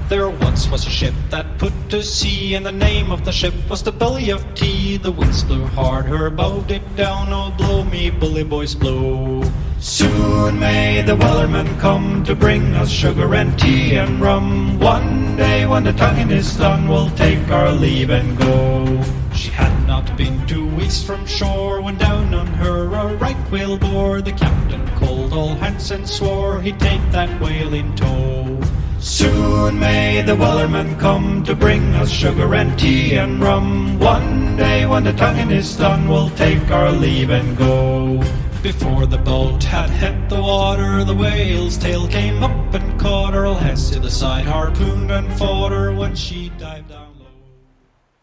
There once was a ship that put to sea, and the name of the ship was the Belly of Tea. The winds blew hard, her bow dipped down, oh blow me bully boys blow. Soon may the wellerman come to bring us sugar and tea and rum. One day when the tonguing is done, we'll take our leave and go. She had not been 2 weeks from shore when down on her a right whale bore. The captain called all hands and swore he'd take that whale in tow. Soon may the wellerman come to bring us sugar and tea and rum. One day when the tonguing is done, we'll take our leave and go. Before the boat had hit the water, the whale's tail came up and caught her. All hands to the side, harpooned and fought her when she dived down low.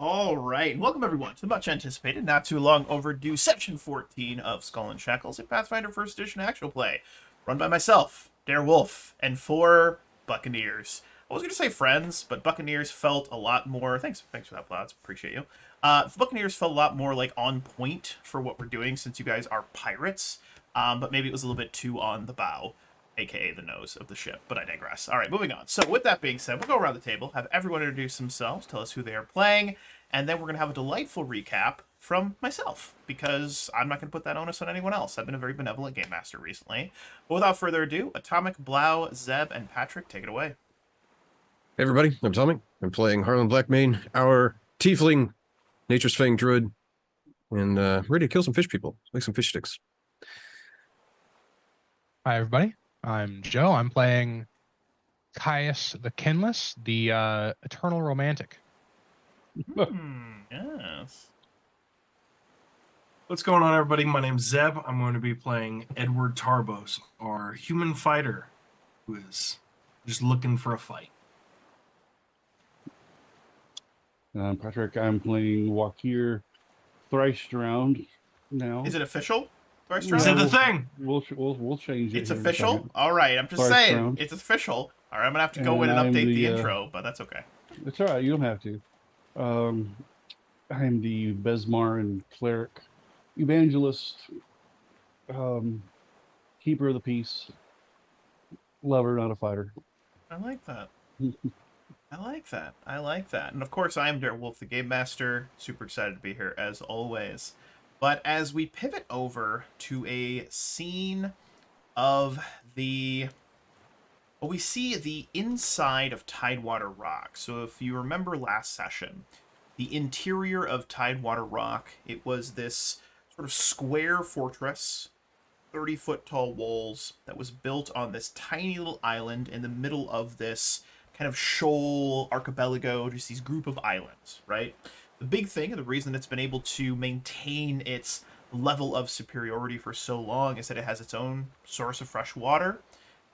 All right, welcome everyone to the much anticipated, not too long overdue Section 14 of Skull and Shackles, a Pathfinder 1st Edition actual play, run by myself, Dare Wolf, and 4 Buccaneers. I was going to say friends, but Buccaneers felt a lot more... Thanks for that, Plots. Appreciate you. Buccaneers felt a lot more like on point for what we're doing since you guys are pirates, but maybe it was a little bit too on the bow, aka the nose of the ship, but I digress. All right, moving on. So with that being said, we'll go around the table, have everyone introduce themselves, tell us who they are playing, and then we're going to have a delightful recap from myself, because I'm not going to put that onus on anyone else. I've been a very benevolent game master recently. But without further ado, Atomic, Blau, Zeb, and Patrick, take it away. Hey everybody, I'm Tommy. I'm playing Harlan Blackmane, our tiefling, Nature's Fang druid, and ready to kill some fish people, make some fish sticks. Hi everybody, I'm Joe. I'm playing Caius the Kinless, the Eternal Romantic. Yes. What's going on, everybody? My name's Zeb. I'm going to be playing Edward Tarbos, our human fighter, who is just looking for a fight. I'm Patrick. I'm playing Wakir Thrice Drowned now. Is it official? Thrice Is Drowned? it the thing? We'll change it. It's here in a official? second. All right, I'm just Thrice saying. Drowned. It's official. All right, I'm going to have to go in And and I'm update the the, intro, but that's okay. It's all right. You don't have to. I'm the Besmaran cleric, evangelist, keeper of the peace, lover, not a fighter. I like that. I like that. I like that. And of course, I am Dare Wolf, the Game Master. Super excited to be here, as always. But as we pivot over to a scene of the... Well, we see the inside of Tidewater Rock. So if you remember last session, the interior of Tidewater Rock, it was this sort of square fortress, 30-foot tall walls, that was built on this tiny little island in the middle of this kind of shoal archipelago, just these group of islands, right? The big thing, and the reason it's been able to maintain its level of superiority for so long, is that it has its own source of fresh water.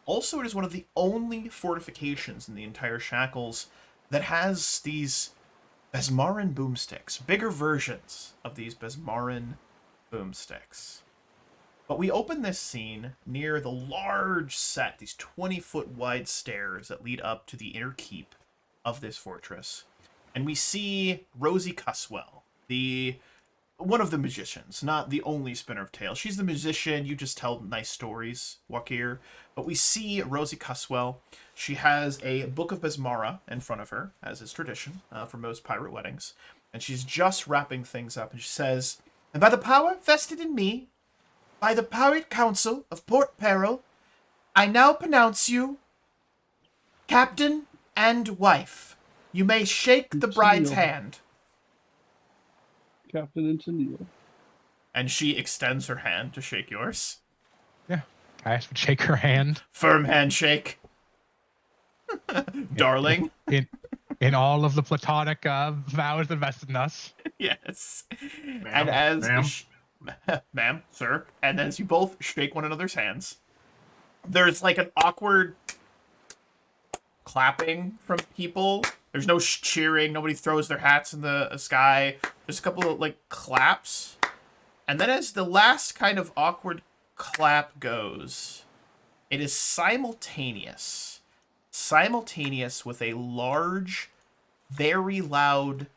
Also, it is one of the only fortifications in the entire Shackles that has these Besmaran boomsticks, bigger versions of these Besmaran boomsticks. But we open this scene near the large set, these 20-foot wide stairs that lead up to the inner keep of this fortress. And we see Rosie Cuswell, one of the magicians, not the only spinner of tales. She's the musician, you just tell nice stories, Wakir. But we see Rosie Cuswell. She has a Book of Besmara in front of her, as is tradition for most pirate weddings. And she's just wrapping things up, and she says, "And by the power vested in me, by the Pirate Council of Port Peril, I now pronounce you captain and wife. You may shake the bride's hand." Captain and Tennille. And she extends her hand to shake yours. Yeah, Caius would shake her hand. Firm handshake. Darling. In all of the platonic vows invested in us. Yes. And as... Ma'am, sir. And as you both shake one another's hands, there's like an awkward clapping from people. There's no cheering. Nobody throws their hats in the sky. Just a couple of like claps. And then as the last kind of awkward clap goes, it is simultaneous. Simultaneous with a large, very loud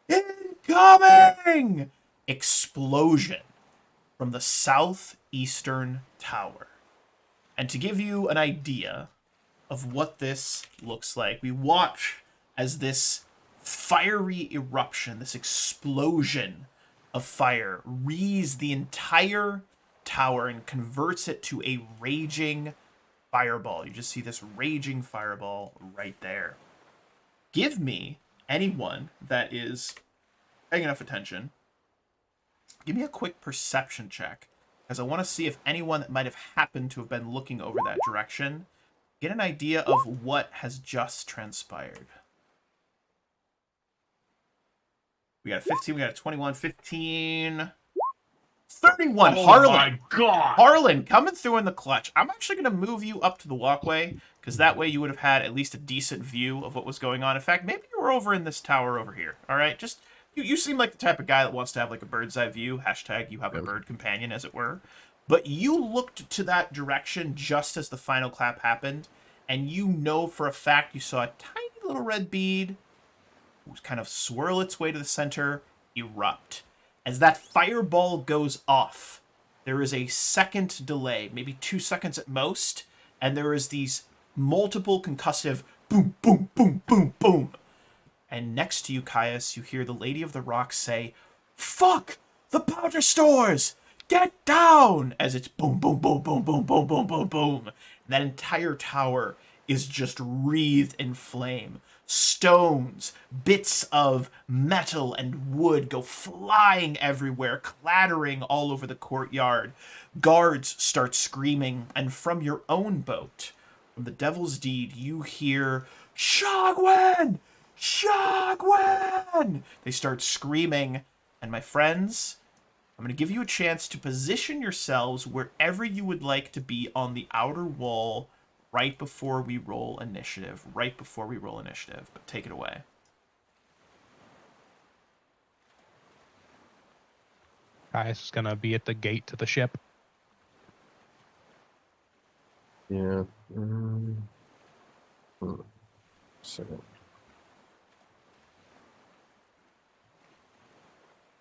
incoming explosion from the southeastern tower. And to give you an idea, of what this looks like. We watch as this fiery eruption, this explosion of fire, wreathes the entire tower and converts it to a raging fireball. You just see this raging fireball right there. Give me, anyone that is paying enough attention, give me a quick perception check, because I want to see if anyone that might have happened to have been looking over that direction get an idea of what has just transpired. We got a 15, we got a 21, 15, 31. Oh Harlan. my god! Harlan, coming through in the clutch. I'm actually going to move you up to the walkway, because that way you would have had at least a decent view of what was going on. In fact, maybe you were over in this tower over here. All right, just you seem like the type of guy that wants to have like a bird's eye view. Hashtag you have a bird companion, as it were. But you looked to that direction just as the final clap happened, and you know for a fact you saw a tiny little red bead kind of swirl its way to the center, erupt. As that fireball goes off, there is a second delay, maybe 2 seconds at most, and there is these multiple concussive boom, boom, boom, boom, boom. And next to you, Caius, you hear the Lady of the Rocks say, "Fuck the powder stores! Get down!" As it's boom, boom, boom, boom, boom, boom, boom, boom, boom. That entire tower is just wreathed in flame. Stones, bits of metal and wood go flying everywhere, clattering all over the courtyard. Guards start screaming, and from your own boat, from the Devil's Deed, you hear, "Shogwen! Shogwen!" They start screaming, and my friends, I'm going to give you a chance to position yourselves wherever you would like to be on the outer wall right before we roll initiative. But take it away. Caius is gonna be at the gate to the ship. Yeah. Second.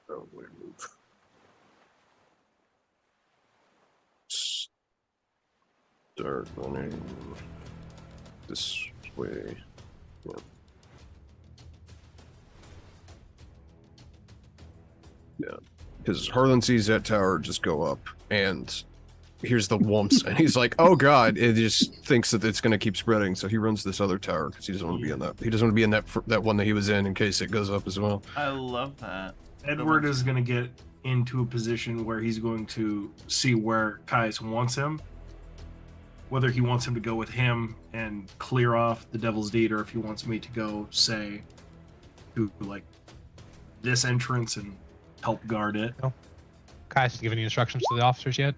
Oh, wait, move. Start running this way. Yeah. Yeah. Because Harlan sees that tower just go up, and here's the whumps, and he's like, "Oh God!" It just thinks that it's going to keep spreading, so he runs this other tower because he doesn't want to be in that. He doesn't want to be in that one that he was in case it goes up as well. I love that. Edward is going to get into a position where he's going to see where Caius wants him, whether he wants him to go with him and clear off the Devil's Deed, or if he wants me to go, say, to like this entrance and help guard it. Caius has given any instructions to the officers yet?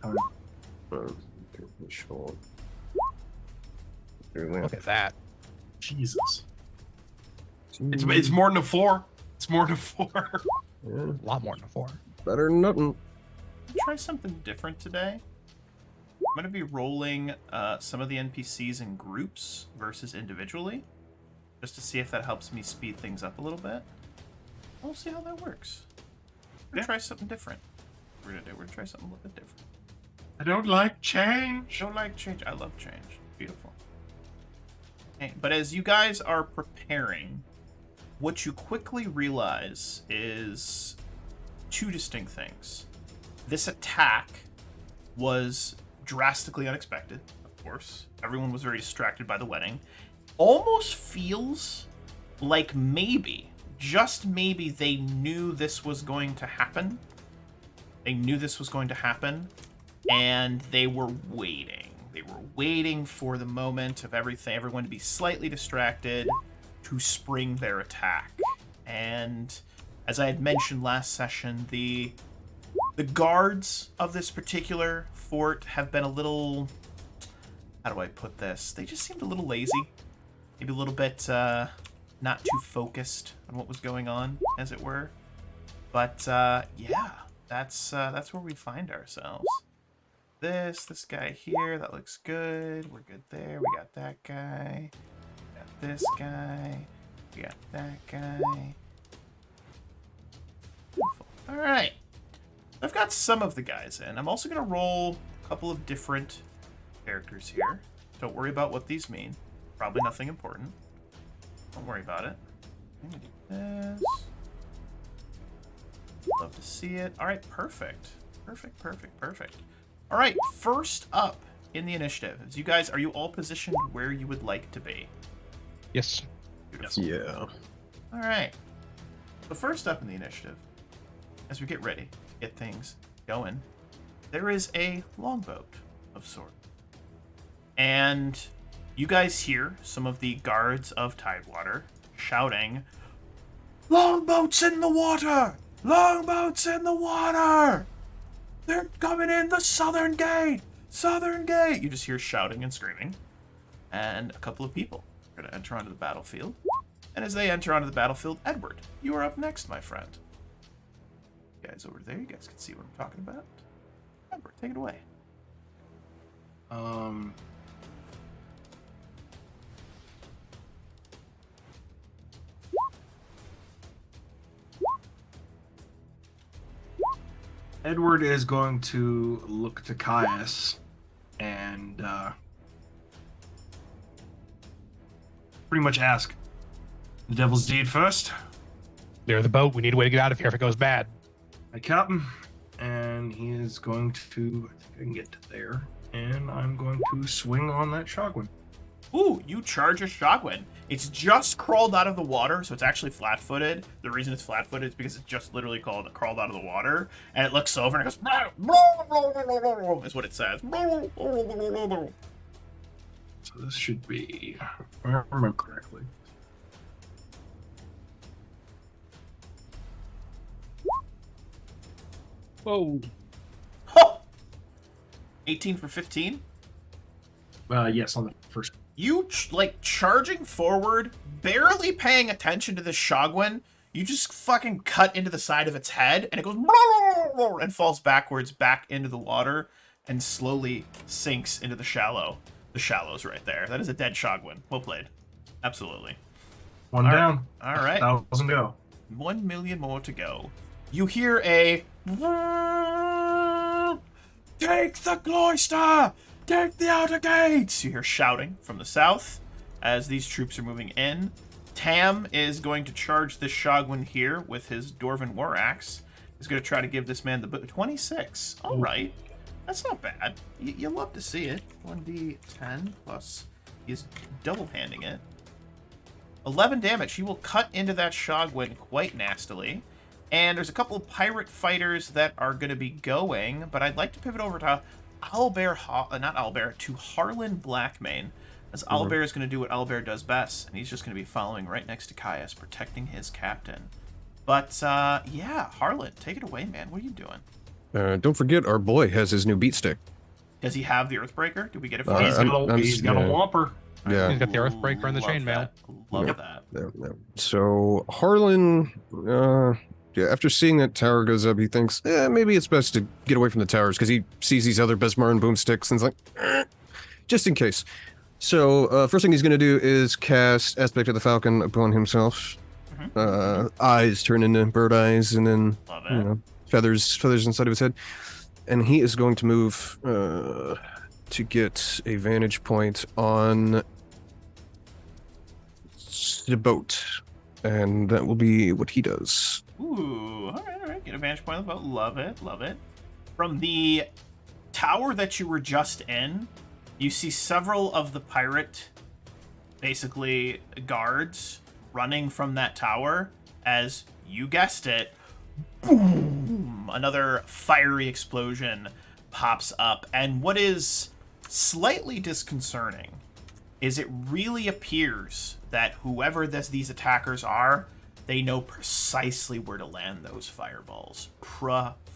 Okay, sure. Look at that. Jesus. It's more than a 4. It's more than a 4. Yeah, A lot more than a 4. better than nothing. Try something different today. I'm going to be rolling some of the NPCs in groups versus individually, just to see if that helps me speed things up a little bit. We'll see how that works. We're going to try something different. We're going to try something a little bit different. I don't like change. Don't like change. I love change. Beautiful. Okay, but as you guys are preparing, what you quickly realize is 2 distinct things. This attack was drastically unexpected, of course. Everyone was very distracted by the wedding. Almost feels like maybe, just maybe, they knew this was going to happen. And they were waiting. They were waiting for the moment of everyone to be slightly distracted to spring their attack. And as I had mentioned last session, the guards of this particular fort have been a little, how do I put this? They just seemed a little lazy. Maybe a little bit not too focused on what was going on, as it were. But yeah, that's where we find ourselves. This guy here, that looks good. We're good there. We got that guy. We got this guy. We got that guy. Beautiful. All right. I've got some of the guys in. I'm also going to roll a couple of different characters here. Don't worry about what these mean. Probably nothing important. Don't worry about it. I'm going to do this. Love to see it. All right, perfect. Perfect. All right, first up in the initiative. As you guys, are you all positioned where you would like to be? Yes. Beautiful. Yeah. All right. So first up in the initiative, as we get ready, get things going, there is a longboat of sorts. And you guys hear some of the guards of Tidewater shouting, "Longboats in the water! Longboats in the water! They're coming in the southern gate! Southern gate!" You just hear shouting and screaming. And a couple of people are going to enter onto the battlefield. And as they enter onto the battlefield, Edward, you are up next, my friend. You guys over there, you guys can see what I'm talking about. Edward, take it away. Edward is going to look to Caius and pretty much ask, "The Devil's Deed first?" Clear the boat. We need a way to get out of here if it goes bad. "My captain." And he is going to, I think I can get to there, and I'm going to swing on that shotgun. Ooh, you charge a shotgun. It's just crawled out of the water, so it's actually flat-footed. The reason it's flat-footed is because it's just literally crawled out of the water, and it looks over and it goes, is what it says. So this should be, if I remember correctly. Whoa. Oh! 18 for 15? Yes, on the first. You, charging forward, barely paying attention to the shotgun, you just fucking cut into the side of its head, and it goes and falls backwards back into the water and slowly sinks into the shallows right there. That is a dead shotgun. Well played. Absolutely. One down. All right. 1,000 go. 1 million more to go. You hear a... Take the cloister! Take the outer gates! You hear shouting from the south as these troops are moving in. Tam is going to charge this shotgun here with his Dwarven War Axe. He's going to try to give this man the 26. All right. That's not bad. You love to see it. 1d10 plus. He's double-handing it. 11 damage. He will cut into that shotgun quite nastily. And there's a couple of pirate fighters that are going to be going, but I'd like to pivot over to to Harlan Blackmane, as Owlbear is going to do what Owlbear does best, and he's just going to be following right next to Caius, protecting his captain. But, yeah, Harlan, take it away, man. What are you doing? Don't forget, our boy has his new beat stick. Does he have the Earthbreaker? Did we get it from He's got a whomper. Yeah. He's got the Earthbreaker and the chainmail. Love Yeah. that. Yeah. So Harlan, after seeing that tower goes up, he thinks, maybe it's best to get away from the towers because he sees these other Besmaran boomsticks and is like, just in case. So first thing he's going to do is cast Aspect of the Falcon upon himself. Eyes turn into bird eyes, and then Love it. feathers inside of his head. And he is going to move to get a vantage point on the boat, and that will be what he does. Ooh, all right. Get a vantage point on the boat. Love it. From the tower that you were just in, you see several of the pirate, basically, guards running from that tower as, you guessed it, boom! Another fiery explosion pops up. And what is slightly disconcerting is it really appears that whoever these attackers are, they know precisely where to land those fireballs. Precisely.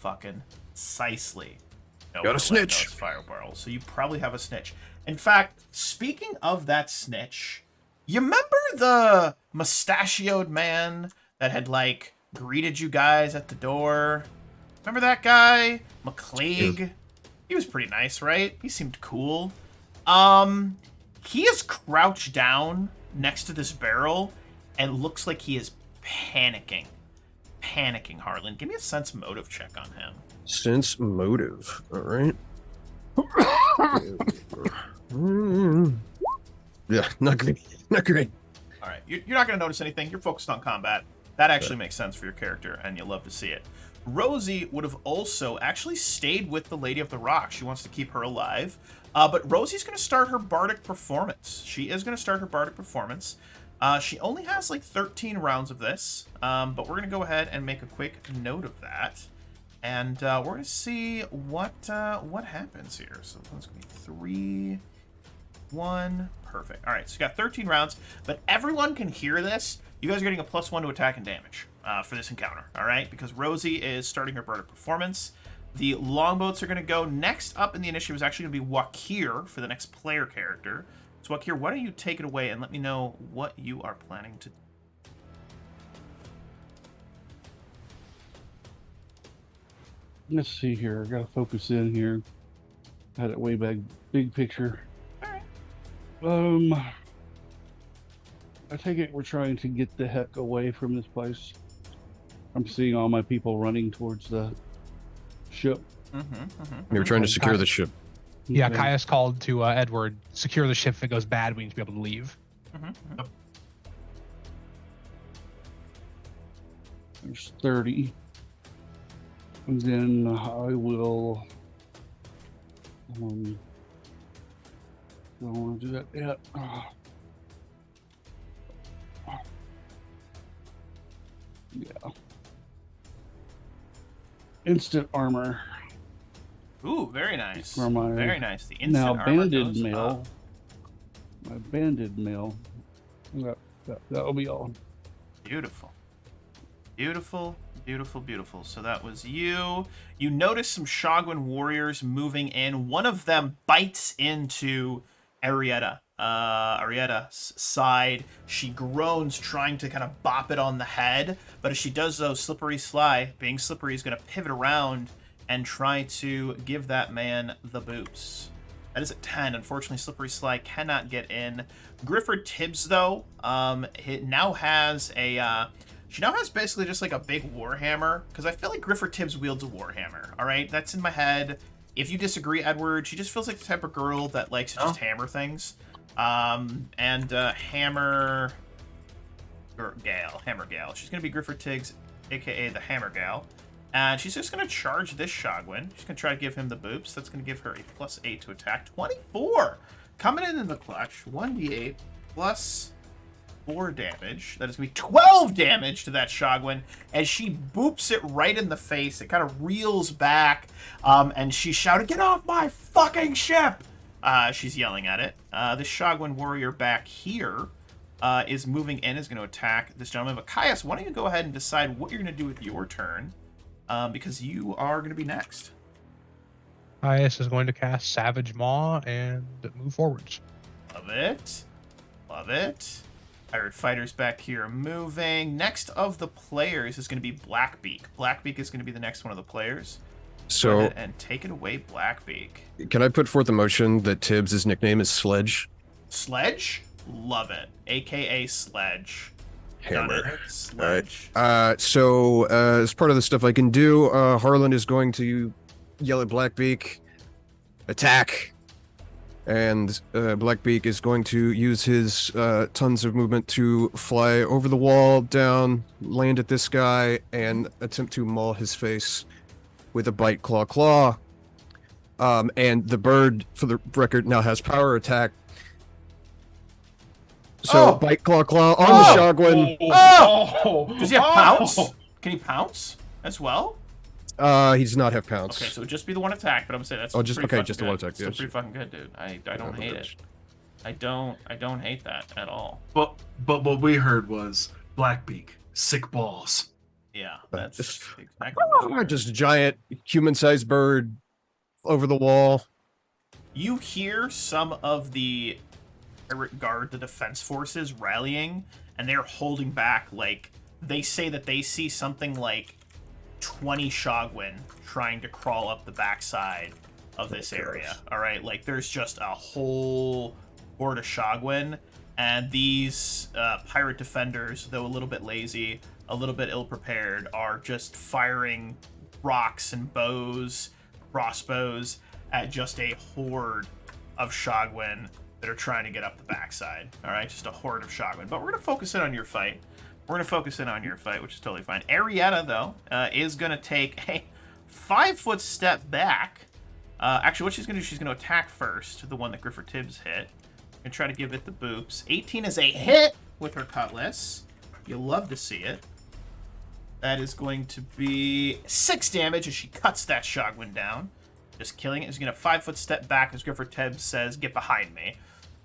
Got a snitch. Those fireballs. So you probably have a snitch. In fact, speaking of that snitch, you remember the mustachioed man that had, greeted you guys at the door? Remember that guy? McCleague? Yes. He was pretty nice, right? He seemed cool. He is crouched down next to this barrel and looks like he is panicking. panicking, Harlan. Give me a sense motive check on him. Sense motive. All right. Yeah, not great. Not great. All right, you're not going to notice anything. You're focused on combat. That actually makes sense for your character, and you'll love to see it. Rosie would have also actually stayed with the Lady of the Rock. She wants to keep her alive. But Rosie's going to start her bardic performance. She is going to start her bardic performance. She only has like 13 rounds of this, but we're going to go ahead and make a quick note of that. And we're going to see what happens here. So that's going to be 3, 1, perfect. All right, so you got 13 rounds, but everyone can hear this. You guys are getting a +1 to attack and damage for this encounter, all right? Because Rosie is starting her bardic performance. The longboats are going to go. Next up in the initiative is actually going to be Wakir for the next player character. So Wakir, why don't you take it away and let me know what you are planning to do? Let's see here. I gotta focus in here. Had it way back, big picture. I take it we're trying to get the heck away from this place. I'm seeing all my people running towards the ship. They were trying to secure the ship. Yeah, Okay. Caius called to Edward, secure the ship. If it goes bad, we need to be able to leave. There's 30. And then I will. Don't want to do that yet. Yeah. Instant armor. Ooh, very nice. For my- Very nice. The instant Now, armor banded goes mail. up. My banded mail. That'll be all. Beautiful. Beautiful, beautiful, beautiful. So that was you. You notice some Shogwen warriors moving in. One of them bites into Arietta's side. She groans, trying to kind of bop it on the head. But as she does so, Slippery Sly, being slippery, is going to pivot around and try to give that man the boots. That is a 10. Unfortunately, Slippery Sly cannot get in. Grifford Tibbs, though, it now has a... she now has basically just like a big warhammer, because I feel like Grifford Tibbs wields a warhammer. All right, that's in my head. If you disagree, Edward, she just feels like the type of girl that likes to just hammer things. Hammer Gale. She's gonna be Grifford Tiggs, aka the Hammer Gal. And she's just going to charge this Shogwen. She's going to try to give him the boops. That's going to give her a +8 to attack. 24! Coming in the clutch. 1d8 plus 4 damage. That is going to be 12 damage to that Shogwen as she boops it right in the face. It kind of reels back, and she shouted, "Get off my fucking ship!" She's yelling at it. This Shogwen warrior back here is moving in, is going to attack this gentleman. But Caius, why don't you go ahead and decide what you're going to do with your turn? Because you are going to be next. Caius is going to cast Savage Maw and move forwards. Love it. Love it. Pirate Fighters back here moving. Next of the players is going to be Blackbeak. Blackbeak is going to be the next one of the players. Go So, ahead and take it away, Blackbeak. can I put forth a motion that Tibbs' nickname is Sledge? Sledge? Love it. AKA Sledge. Done Hammer. it. Sledge. So, as part of the stuff I can do, Harlan is going to yell at Blackbeak, attack, and Blackbeak is going to use his tons of movement to fly over the wall, down, land at this guy, and attempt to maul his face with a bite claw. And the bird, for the record, now has power attack. So, bite claw on the Shogwen. Oh! Does he have pounce? Can he pounce as well? He does not have pounce. Okay, so just be the one attack, but I'm saying that's Oh, just- pretty okay, fucking just the good. one attack, Still yes. pretty fucking good, dude. I don't hate it. I don't hate that at all. But what we heard was Blackbeak, sick balls. Yeah, that's Just- exactly what we heard. Just a giant human-sized bird over the wall. You hear some of the pirate guard, the defense forces, rallying, and they're holding back. Like, they say that they see something like 20 Shogwen trying to crawl up the backside of this area. All right, like there's just a whole horde of Shogwen, And these pirate defenders, though a little bit lazy, a little bit ill-prepared, are just firing rocks and bows, crossbows, at just a horde of Shogwen that are trying to get up the backside. All right, just a horde of Shogwen. But we're going to focus in on your fight. Which is totally fine. Arietta, though, is going to take a 5-foot step back. Actually, what she's going to do, she's going to attack first, the one that Griffer Tibbs hit. And try to give it the boops. 18 is a hit with her cutlass. You'll love to see it. That is going to be 6 damage as she cuts that Shogwen down. Just killing it. She's going to 5-foot step back as Griffer Tibbs says, get behind me.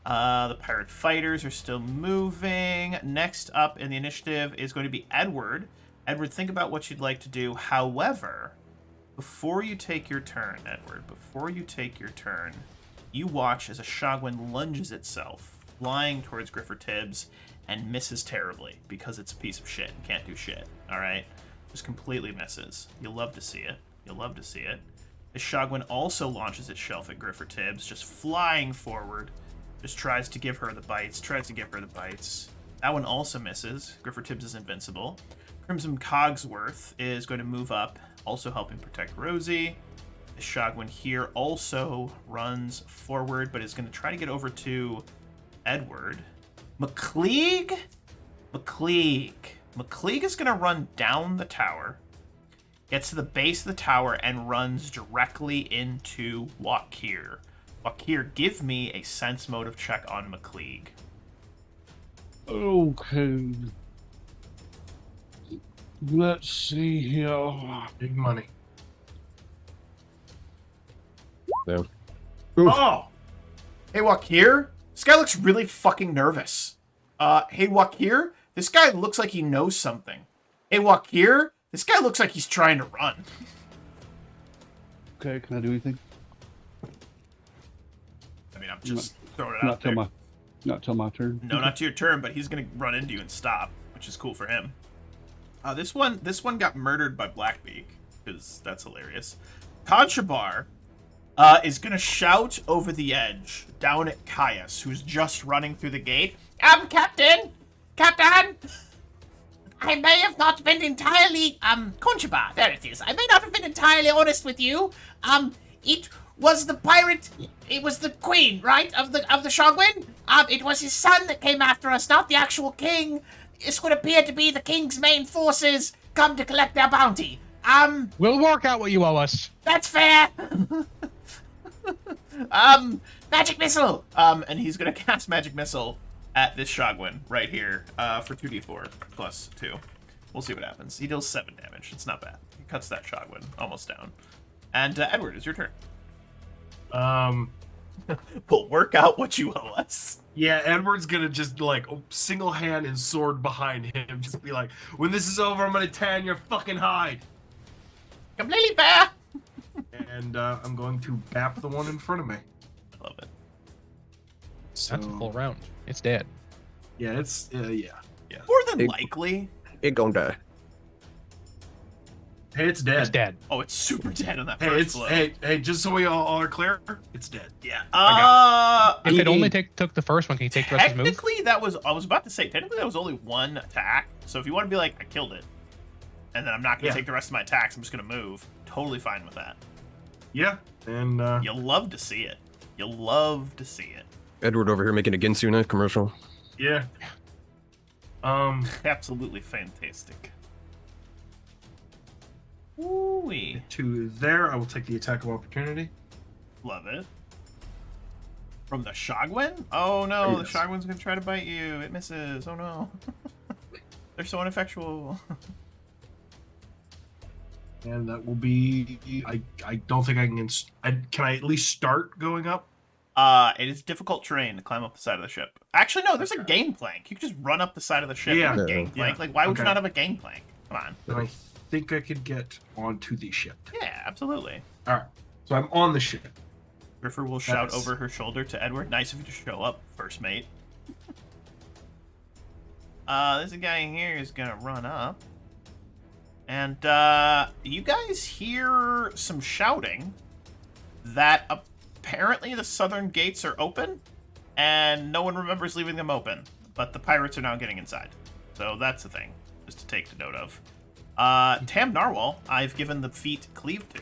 The pirate fighters are still moving. Next up in the initiative is going to be Edward. Edward, think about what you'd like to do. However, before you take your turn, Edward, you watch as a Shogwen lunges itself, flying towards Griffer Tibbs, and misses terribly because it's a piece of shit and can't do shit. All right? Just completely misses. You'll love to see it. The Shogwen also launches its shelf at Griffer Tibbs, just flying forward. Just tries to give her the bites. That one also misses. Griffer Tibbs is invincible. Crimson Cogsworth is going to move up, also helping protect Rosie. The Shogwen here also runs forward, but is going to try to get over to Edward. McCleague is going to run down the tower, gets to the base of the tower, and runs directly into Wakir. Wakir, give me a sense motive check on McCleague. Okay. Let's see here. Big money. Yeah. Oh! Hey, Wakir? This guy looks really fucking nervous. Hey, Wakir? This guy looks like he knows something. Hey, Wakir? This guy looks like he's trying to run. Okay, can I do anything? I mean, I'm just throwing it out there. Not till my turn. No, not to your turn, but he's gonna run into you and stop, which is cool for him. This one got murdered by Blackbeak, because that's hilarious. Conchabar is gonna shout over the edge down at Caius, who's just running through the gate. Captain! I may have not been entirely, Conchabar, there it is. I may not have been entirely honest with you. It was the pirate, it was the queen, right, of the Shogwen? It was his son that came after us, not the actual king. This would appear to be the king's main forces come to collect their bounty. We'll work out what you owe us. That's fair. Magic missile. And he's gonna cast magic missile at this Shogwen right here, for 2d4 plus 2. We'll see what happens. He deals 7 damage. It's not bad. He cuts that Shogwen almost down. And Edward, it's your turn. We'll work out what you owe us. Yeah, Edward's gonna just like single hand and sword behind him, just be like, when this is over, I'm gonna tan your fucking hide. Completely fair. And I'm going to bap the one in front of me. I love it. So, That's a full round. It's dead. yeah, it's yeah. More than likely. It gonna die. Hey, it's dead. It's dead. Oh, it's super dead on that Hey, first blow. hey, just so we all are clear, it's dead. Yeah. If it only took the first one, can you take the rest of his move? Technically, I was about to say, technically that was only one attack. So if you want to be like, I killed it, and then I'm not going to take the rest of my attacks, I'm just going to move. Totally fine with that. Yeah, and You'll love to see it. You'll love to see it. Edward over here making a Ginsuna commercial. yeah. Absolutely fantastic. Ooh-wee. To there, I will take the attack of opportunity. Love it. From the Shogwen? Oh no, Yes. the Shogwen's going to try to bite you. It misses. Oh no. They're so ineffectual. And that will be. I don't think I can. Can I at least start going up? It is difficult terrain to climb up the side of the ship. Actually, no, there's a gangplank. You can just run up the side of the ship Yeah. with a Yeah. gangplank. Yeah. Like, why would you Okay. not have a gangplank? Come on. Then I think I could get onto the ship. Yeah, absolutely. All right. So I'm on the ship. Griffer will shout Nice. over her shoulder to Edward. Nice of you to show up, first mate. There's a guy here who's gonna run up. And, you guys hear some shouting that apparently the southern gates are open. and no one remembers leaving them open. But the pirates are now getting inside. So that's the thing, just to take note of. Tam Narwhal, I've given the feat Cleave to.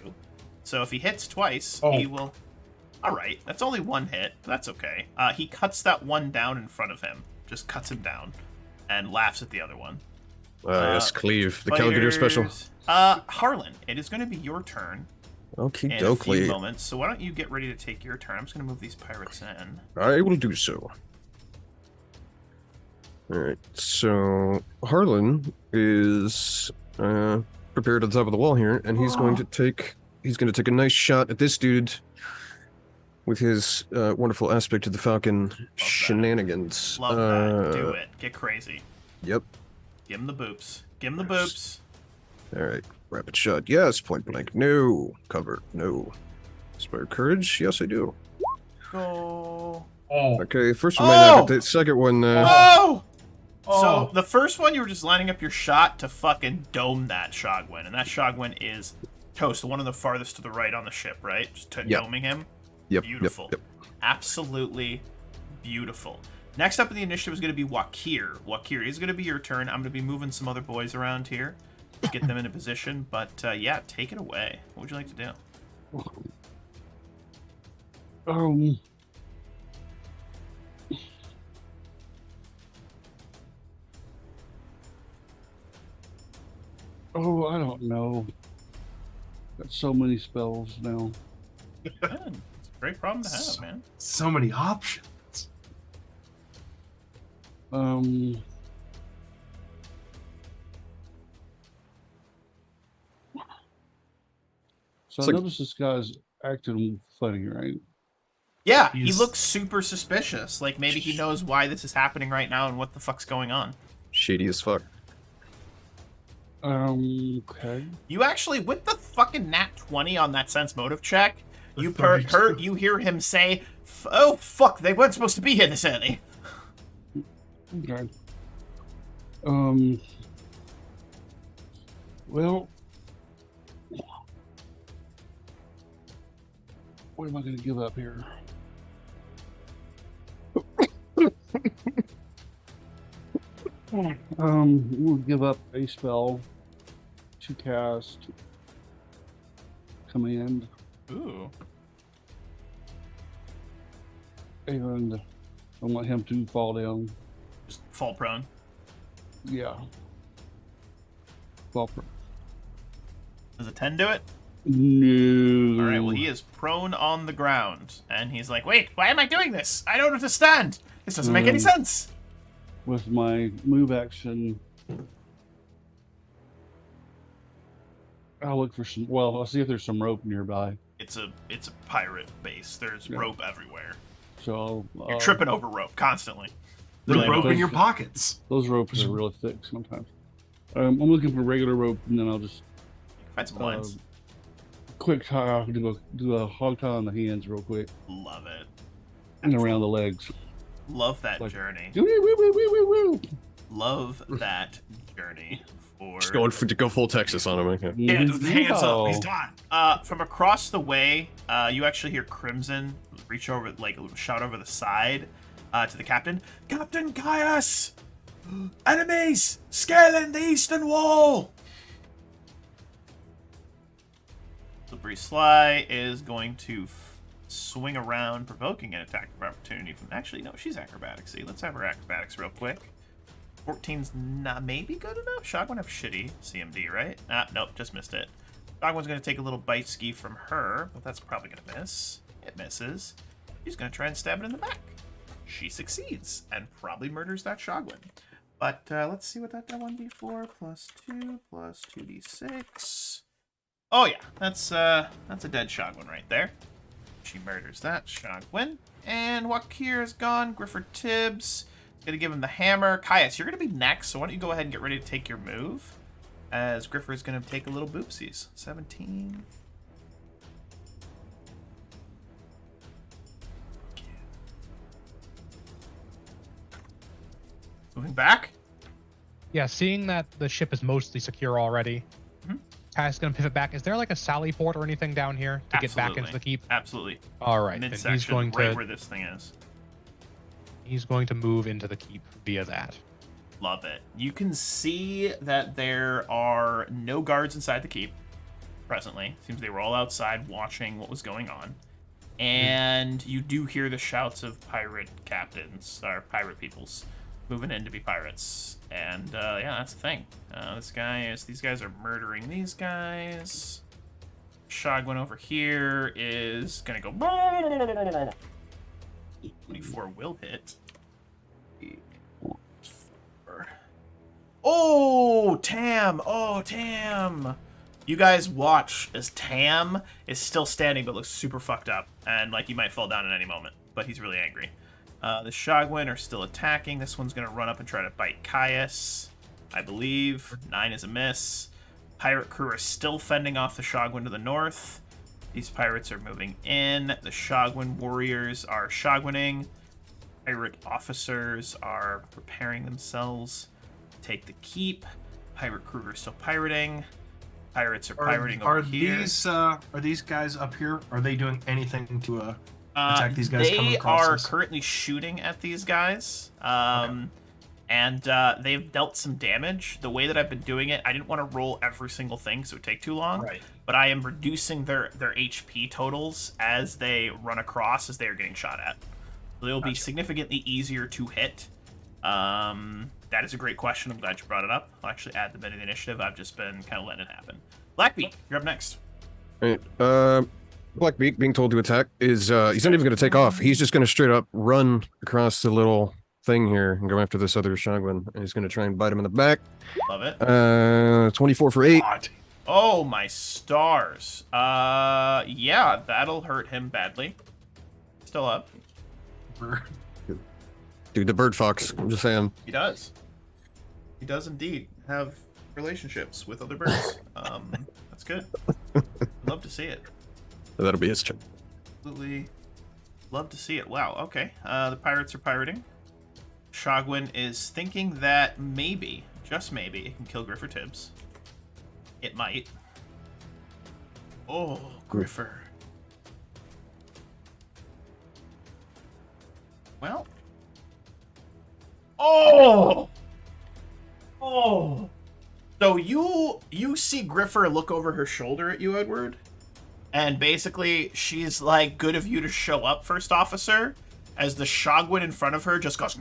So if he hits twice, he will... Alright, that's only one hit. That's okay. He cuts that one down in front of him. Just cuts him down. And laughs at the other one. Yes, Cleave. The Calculator special. Harlan, it is going to be your turn Okie in a few dokie. moments. So why don't you get ready to take your turn? I'm just going to move these pirates in. I will do so. Alright, so Harlan is prepared at the top of the wall here, and he's going to take a nice shot at this dude with his wonderful aspect of the Falcon shenanigans. Love that. Do it. Get crazy. Yep. Give him the boops. Give him the boops. Alright, rapid shot. Yes, point blank. No. Cover. No. Inspire courage. Yes, I do. Go. Okay, first one might not hit. The second one, Oh! So the first one, you were just lining up your shot to fucking dome that Shogwin, and that Shogwin is toast, the one on the farthest to the right on the ship, right? Just doming him. Yep. Beautiful. Yep. Absolutely beautiful. Next up in the initiative is going to be Wakir. Wakir, is going to be your turn. I'm going to be moving some other boys around here to get them into position, but yeah, take it away. What would you like to do? Oh, I don't know. Got so many spells now. Good. It's a great problem to have, man. So many options. So I noticed this guy's acting funny, right? Yeah, he looks super suspicious. Like maybe he knows why this is happening right now and what the fuck's going on. shady as fuck. Okay. You actually, with the fucking nat 20 on that sense motive check, you you hear him say, "Oh fuck, they weren't supposed to be here this early." Okay. Well, what am I going to give up here? We'll give up a spell to cast command, Ooh. and I want him to fall down. Just fall prone. Yeah. Fall prone. Does a 10 do it? No. Alright, well he is prone on the ground. And he's like, wait, why am I doing this? I don't understand. This doesn't make any sense. With my move action, I'll look for some. Well, I'll see if there's some rope nearby. It's a pirate base. There's rope everywhere. So You're tripping over rope constantly. There's Really rope in those- your pockets. those ropes are really thick sometimes. I'm looking for regular rope, and then I'll just Find some lines. quick tie. Do a hog tie on the hands real quick, Love it. and around the legs. Love that Like- journey. Woo, woo, woo, woo, woo, woo. Love that journey. For Just going to go full Texas on him. Okay. Yeah, with hands up. He's done. from across the way, you actually hear Crimson reach over, like shout over the side to the captain. Captain Caius! Enemies! Scaling the eastern wall! Slippery Sly is going to swing around, provoking an attack of opportunity from... Actually, no, she's acrobatics. See, let's have her acrobatics real quick. 14's not maybe good enough. Shotgun have shitty CMD, right? Nope, just missed it. Shotgun's going to take a little bite ski from her, but that's probably going to miss. It misses. She's going to try and stab it in the back. She succeeds and probably murders that Shotgun. But let's see what that 1d4 plus 2 plus 2d6. Oh yeah, that's a dead Shotgun right there. She murders that Shotgun. And Wakir is gone. Grifford Tibbs. Gonna give him the hammer. Caius, you're gonna be next, so why don't you go ahead and get ready to take your move? As Griffer is gonna take a little boopsies. 17. Moving back. Yeah, seeing that the ship is mostly secure already, Ty's gonna pivot back. Is there like a sally port or anything down here to get back into the keep? Absolutely. All right, then Midsection, he's going right to where this thing is. He's going to move into the keep via that. Love it. You can see that there are no guards inside the keep presently. Seems they were all outside watching what was going on. And you do hear the shouts of pirate captains, or pirate peoples, moving in to be pirates. And yeah, that's the thing. These guys are murdering these guys. Shogwin over here is gonna go. 24 will hit. Oh, Tam! Oh, Tam! You guys watch as Tam is still standing but looks super fucked up. And, like, he might fall down at any moment. But he's really angry. The Shogwin are still attacking. This one's going to run up and try to bite Caius, I believe. 9 is a miss. Pirate crew are still fending off the Shogwin to the north. These pirates are moving in. The Shogwin warriors are Shogwining. Pirate officers are preparing themselves to take the keep. Pirate crew are still pirating. Pirates are pirating over here. Are these guys up here? Are they doing anything to attack these guys coming across They are us? currently shooting at these guys. And they've dealt some damage. The way that I've been doing it, I didn't want to roll every single thing, so it would take too long. Right. But I am reducing their HP totals as they run across, as they are getting shot at. So they will be significantly easier to hit. That is a great question. I'm glad you brought it up. I'll actually add them into the initiative. I've just been kind of letting it happen. Blackbeak, you're up next. Right. Blackbeak being told to attack is he's not even going to take off. He's just going to straight up run across the little thing here and go after this other Shogwin. And he's going to try and bite him in the back. Love it. 24 for 8. God. Oh, my stars. Yeah, that'll hurt him badly. Still up. Dude, the bird fox. I'm just saying. He does. He does indeed have relationships with other birds. That's good. Love to see it. That'll be his turn. Absolutely love to see it. Wow, okay. The pirates are pirating. Shogwin is thinking that maybe, just maybe, it can kill Griffer Tibbs. It might. Oh, Griffer. Well. Oh! Oh! So you see Griffer look over her shoulder at you, Edward? And basically, she's like, good of you to show up, First Officer, as the Shogwin in front of her just goes,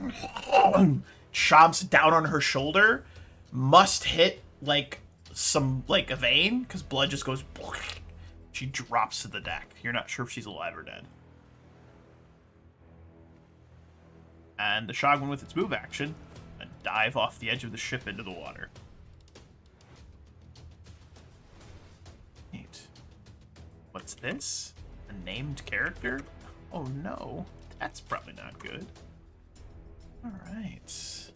chomps down on her shoulder, must hit, like, a vein, because blood just goes, she drops to the deck. You're not sure if she's alive or dead. And the Shogwin, with its move action, and dive off the edge of the ship into the water. Neat. What's this? A named character? Oh no, that's probably not good. Alright.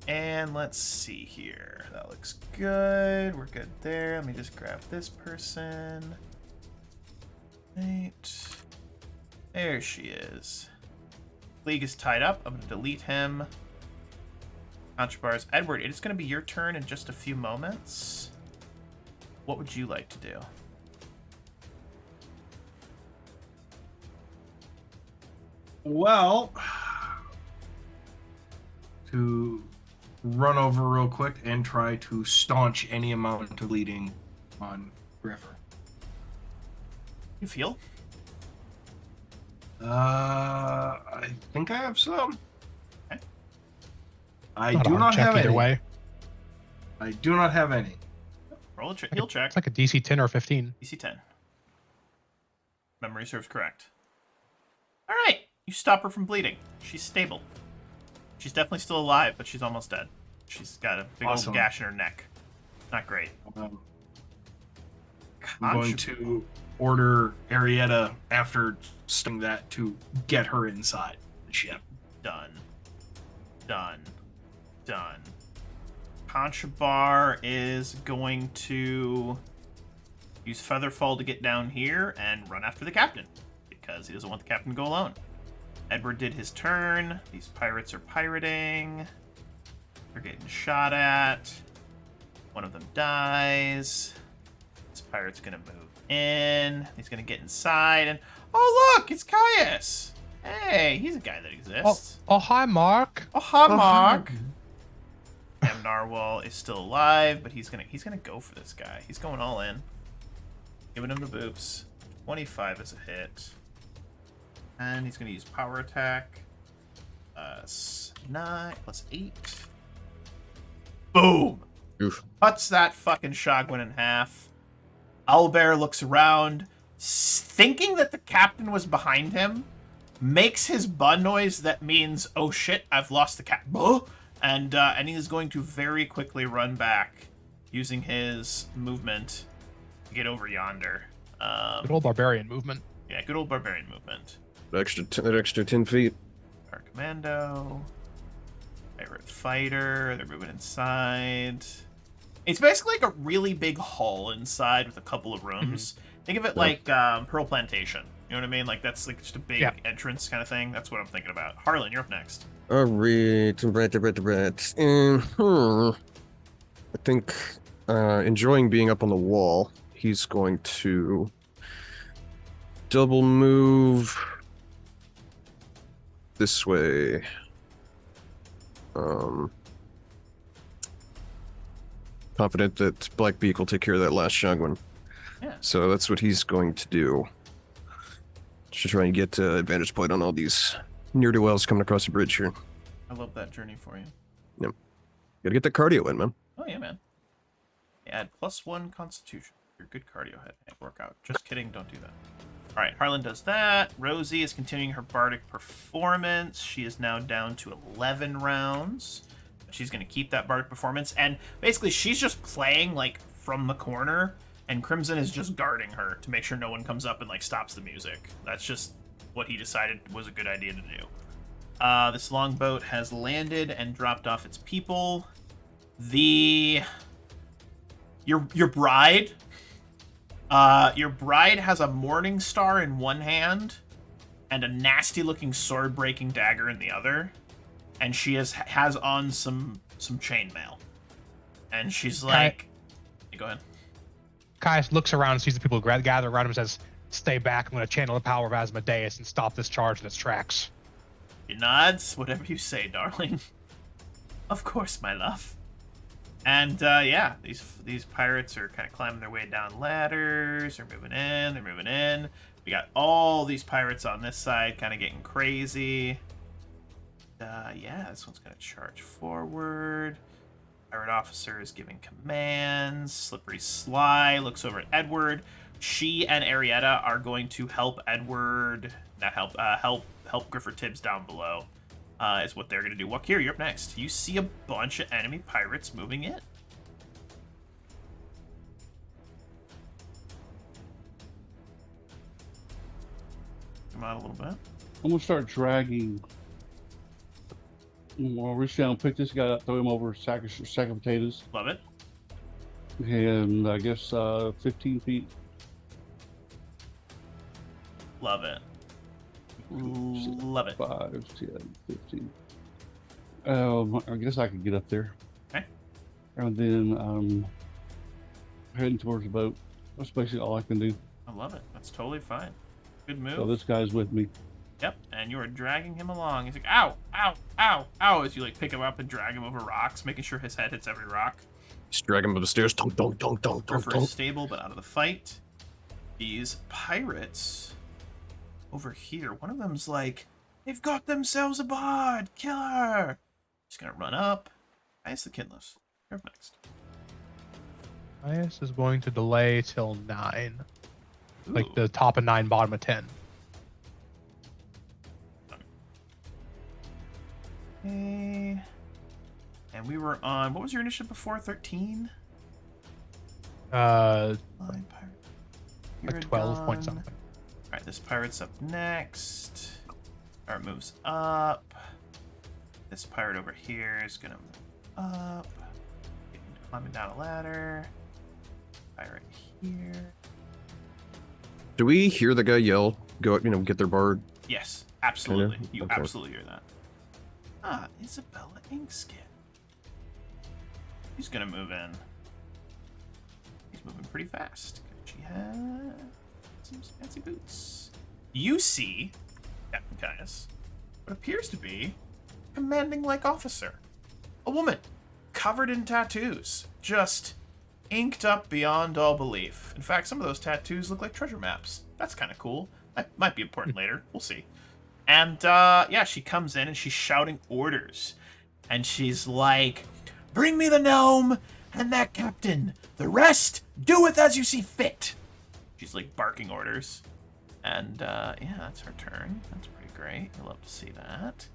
And let's see here. That looks good. We're good there. Let me just grab this person. Right. There she is. League is tied up. I'm going to delete him. Contrabars. Edward, it is going to be your turn in just a few moments. What would you like to do? Well, to run over real quick and try to staunch any amount of bleeding on Griffer. You feel? I think I have some. Okay. I Not a do hard not check have either any. way. I do not have any. Roll a check. Heal check. It's like a DC 10 or 15. DC 10. Memory serves correct. All right. You stop her from bleeding. She's stable. She's definitely still alive, but she's almost dead. She's got a big Awesome. old gash in her neck. Not great. I'm going to order Arietta after stunning that to get her inside the ship. Done. Done. Done. Conchabar is going to use Featherfall to get down here and run after the captain, because he doesn't want the captain to go alone. Edward did his turn. These pirates are pirating. They're getting shot at. One of them dies. This pirate's gonna move in. He's gonna get inside and... Oh, look! It's Caius! Hey, he's a guy that exists. Oh, hi, Mark. Oh, hi, Mark. Damn, Narwhal is still alive, but he's gonna go for this guy. He's going all in. Giving him the boops. 25 is a hit. And he's gonna use power attack. 9 plus 8. Boom! Oof. Cuts that fucking shotgun in half. Owlbear looks around, thinking that the captain was behind him, makes his bun noise that means, oh shit, I've lost the cat. And he is going to very quickly run back using his movement to get over yonder. Good old barbarian movement. Yeah, good old barbarian movement. That extra 10 feet. Our commando. Pirate fighter. They're moving inside. It's basically like a really big hall inside with a couple of rooms. Think of it like Pearl Plantation. You know what I mean? Like that's like just a big entrance kind of thing. That's what I'm thinking about. Harlan, you're up next. All right. I think enjoying being up on the wall, he's going to double move this way. Confident that Black Beak will take care of that last shotgun. Yeah. So that's what he's going to do. Just try and get advantage point on all these ne'er-do-wells coming across the bridge here. I love that journey for you. Yep. Gotta get that cardio in, man. Oh yeah, man. Add +1 constitution. Your good cardio head workout. Just kidding, don't do that. Alright, Harlan does that. Rosie is continuing her bardic performance. She is now down to 11 rounds. She's going to keep that bardic performance. And basically, she's just playing, like, from the corner. And Crimson is just guarding her to make sure no one comes up and, like, stops the music. That's just what he decided was a good idea to do. This longboat has landed and dropped off its people. Your bride... your bride has a morning star in one hand and a nasty-looking sword-breaking dagger in the other, and she has on some chainmail. And she's like, go ahead. Caius looks around and sees the people gather around him and says, "Stay back. I'm going to channel the power of Asmodeus and stop this charge in its tracks." She nods. Whatever you say, darling. Of course, my love. And yeah, these pirates are kind of climbing their way down ladders. They're moving in. We got all these pirates on this side kind of getting crazy. Yeah, this one's going to charge forward. Pirate officer is giving commands. Slippery Sly looks over at Edward. She and Arietta are going to help Edward, not help Griffer Tibbs down below. Is what they're going to do. Wakir, you're up next. You see a bunch of enemy pirates moving in. Come out a little bit. I'm gonna start dragging. I'll reach down, pick this guy up, throw him over a sack of potatoes. Love it. And I guess 15 feet. Love it. Love it. 5, 10, 15. I guess I could get up there. Okay. And then heading towards the boat. That's basically all I can do. I love it. That's totally fine. Good move. So this guy's with me. Yep, and you are dragging him along. He's like, ow, ow, ow, ow, as you like pick him up and drag him over rocks, making sure his head hits every rock. Just drag him up the stairs. Dunk, dunk, dunk, dunk, dunk, Griffer is stable, but out of the fight. These pirates over here, one of them's like, they've got themselves a bard, killer. Just gonna run up. Nice, the Kinless. You're up next. Caius is going to delay till 9. Like Ooh. the top of 9, bottom of 10. Okay. And we were on, what was your initiative before? 13? Like Line pirate. You're 12 point done. something. Alright, this pirate's up next. Alright, moves up. This pirate over here is gonna move up. Climbing down a ladder. Pirate here. Do we hear the guy yell, go, get their bard? Yes, absolutely. Kinda? You Okay. absolutely hear that. Ah, Isabella Inkskin. He's gonna move in. He's moving pretty fast. She has some fancy boots. You see Captain Caius, what appears to be a commanding-like officer. A woman, covered in tattoos, just inked up beyond all belief. In fact, some of those tattoos look like treasure maps. That's kind of cool. That might be important later. We'll see. And, yeah, she comes in and she's shouting orders. And she's like, bring me the gnome and that captain. The rest, do with as you see fit. She's, like, barking orders. And, yeah, that's her turn. That's pretty great. I love to see that.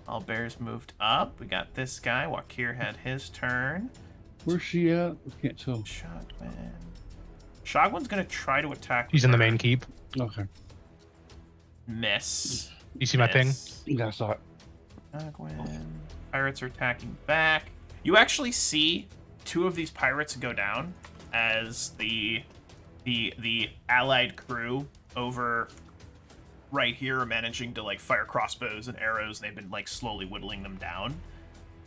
All bears moved up. We got this guy. Wakir had his turn. Where's she at? I can't tell. Shogwin. Shogwin's going to try to attack. He's in the main keep. Okay. Miss. You see my ping? Yeah, I saw it. Shogwin. Pirates are attacking back. You actually see two of these pirates go down as the allied crew over right here are managing to like fire crossbows and arrows. They've been like slowly whittling them down.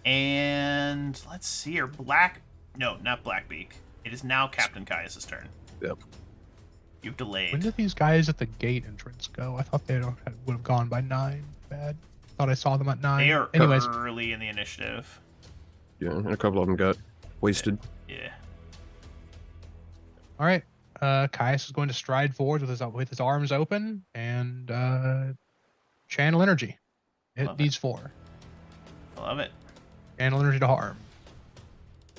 And let's see here. No, not Blackbeak. It is now Captain Caius' turn. Yep. You've delayed. When did these guys at the gate entrance go? I thought they would have gone by 9. Bad. Thought I saw them at 9. They are Anyways, early in the initiative. Yeah, and a couple of them got wasted. Yeah. all right. Caius is going to stride forward with his arms open and channel energy. Hit Love these 4. I love it. Channel energy to harm.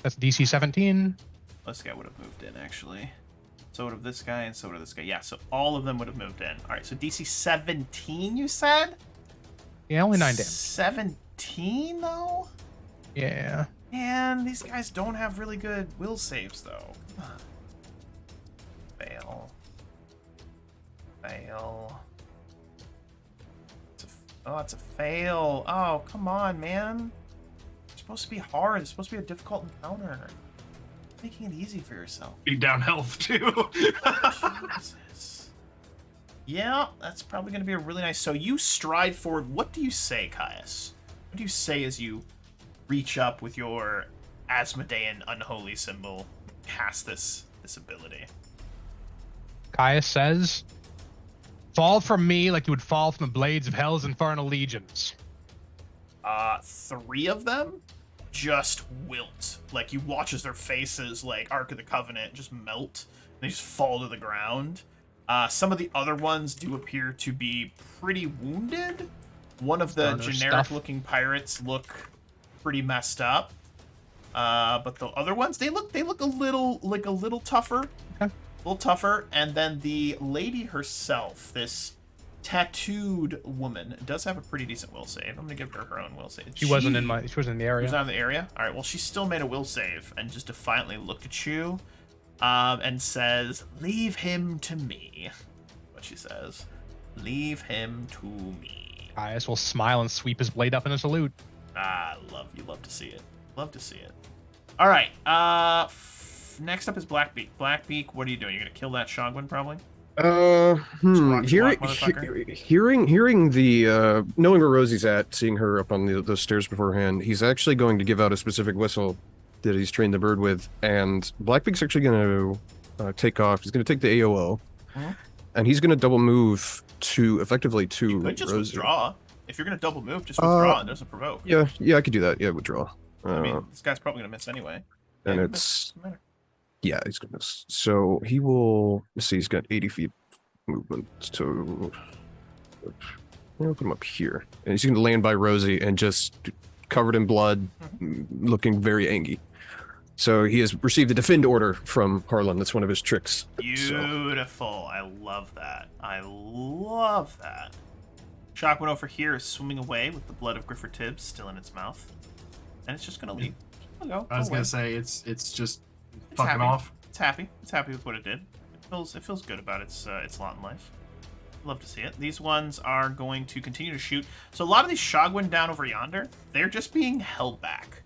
That's DC 17. This guy would have moved in, actually. So would have this guy, and so would have this guy. Yeah, so all of them would have moved in. All right, so DC 17, you said? Yeah, only 9 damage. 17, though? Yeah. Man, these guys don't have really good will saves, though. Come on. Fail. Fail. It's a fail. Oh, come on, man. It's supposed to be hard. It's supposed to be a difficult encounter. Making it easy for yourself. Be down health too. Jesus. Yeah, that's probably going to be a really nice... So you stride forward. What do you say, Caius? What do you say as you reach up with your Asmodean unholy symbol, cast this ability? Caius says, fall from me like you would fall from the blades of Hell's infernal legions. 3 of them just wilt. Like, you watch as their faces, like Ark of the Covenant, just melt. They just fall to the ground. Some of the other ones do appear to be pretty wounded. One of the generic-looking pirates look pretty messed up. But the other ones, they look a little tougher. Okay. A little tougher. And then the lady herself, this tattooed woman, does have a pretty decent will save. I'm gonna give her own will save. She wasn't in the area. She was not in the area. All right. Well, she still made a will save and just defiantly looked at you, and says, "Leave him to me." What she says, "Leave him to me." Caius will smile and sweep his blade up in a salute. Love to see it. Love to see it. All right. Next up is Blackbeak. Blackbeak, what are you doing? You're gonna kill that Shogwin, probably. Hearing the knowing where Rosie's at, seeing her up on those stairs beforehand, he's actually going to give out a specific whistle that he's trained the bird with, and Blackbeak's actually going to take off. He's going to take the AOO, and he's going to double move to effectively to You could just Rosie. withdraw. If you're gonna double move, just withdraw. It doesn't provoke. Yeah, I could do that. Yeah, withdraw. I mean, this guy's probably gonna miss anyway. And Yeah, it's doesn't matter. yeah, he's gonna miss. So he will. Let's see, he's got 80 feet movement. So I'll put him up here, and he's gonna land by Rosie and just covered in blood, looking very angry. So he has received a defend order from Harlan. That's one of his tricks. So, Beautiful. I love that. I love that. Shockwin over here is swimming away with the blood of Griffer Tibbs still in its mouth. And it's just going to leave. Go I was away. gonna say it's just It's fucking happy. off. It's happy. It's happy with what it did. It feels good about its lot in life. Love to see it. These ones are going to continue to shoot. So a lot of these Shogwin down over yonder, they're just being held back.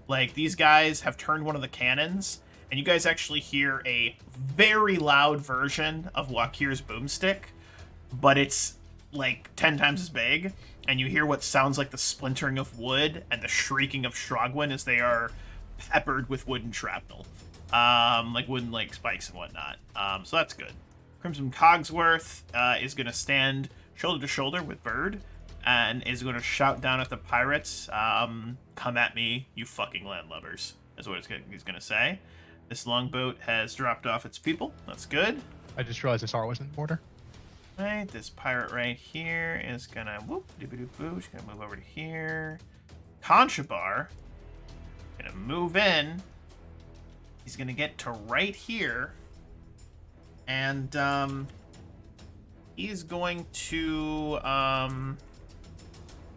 Like, these guys have turned one of the cannons, and you guys actually hear a very loud version of Wakir's boomstick, but it's like 10 times as big, and you hear what sounds like the splintering of wood and the shrieking of Shogwin as they are peppered with wooden shrapnel. Like wooden like spikes and whatnot. So that's good. Crimson Cogsworth is going to stand shoulder to shoulder with Bird, and is going to shout down at the pirates, "Come at me, you fucking landlubbers," is what he's going to say. This longboat has dropped off its people. That's good. I just realized I saw it was in the border. Right, this pirate right here is going to whoop, doo-ba-doo-boo. She's going to move over to here. Conchabar going to move in. He's going to get to right here. And he's going to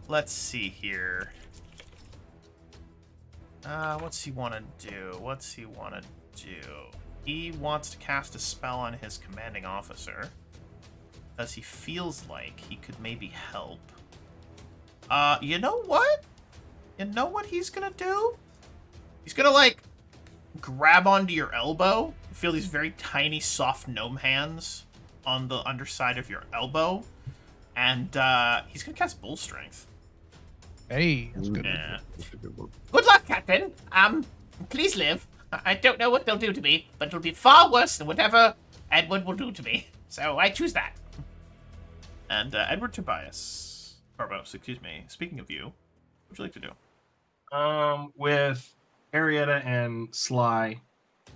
let's see here. What's he want to do? What's he want to do? He wants to cast a spell on his commanding officer, because he feels like he could maybe help. You know what? You know what he's gonna do? He's gonna, like, grab onto your elbow. You feel these very tiny, soft gnome hands on the underside of your elbow. And, he's gonna cast Bull Strength. Hey, that's good. Yeah. That's a good one. Good luck, Captain. Please live. I don't know what they'll do to me, but it'll be far worse than whatever Edward will do to me. So I choose that. And, Edward Tobias. Corvos, excuse me. Speaking of you, what would you like to do? With Arietta and Sly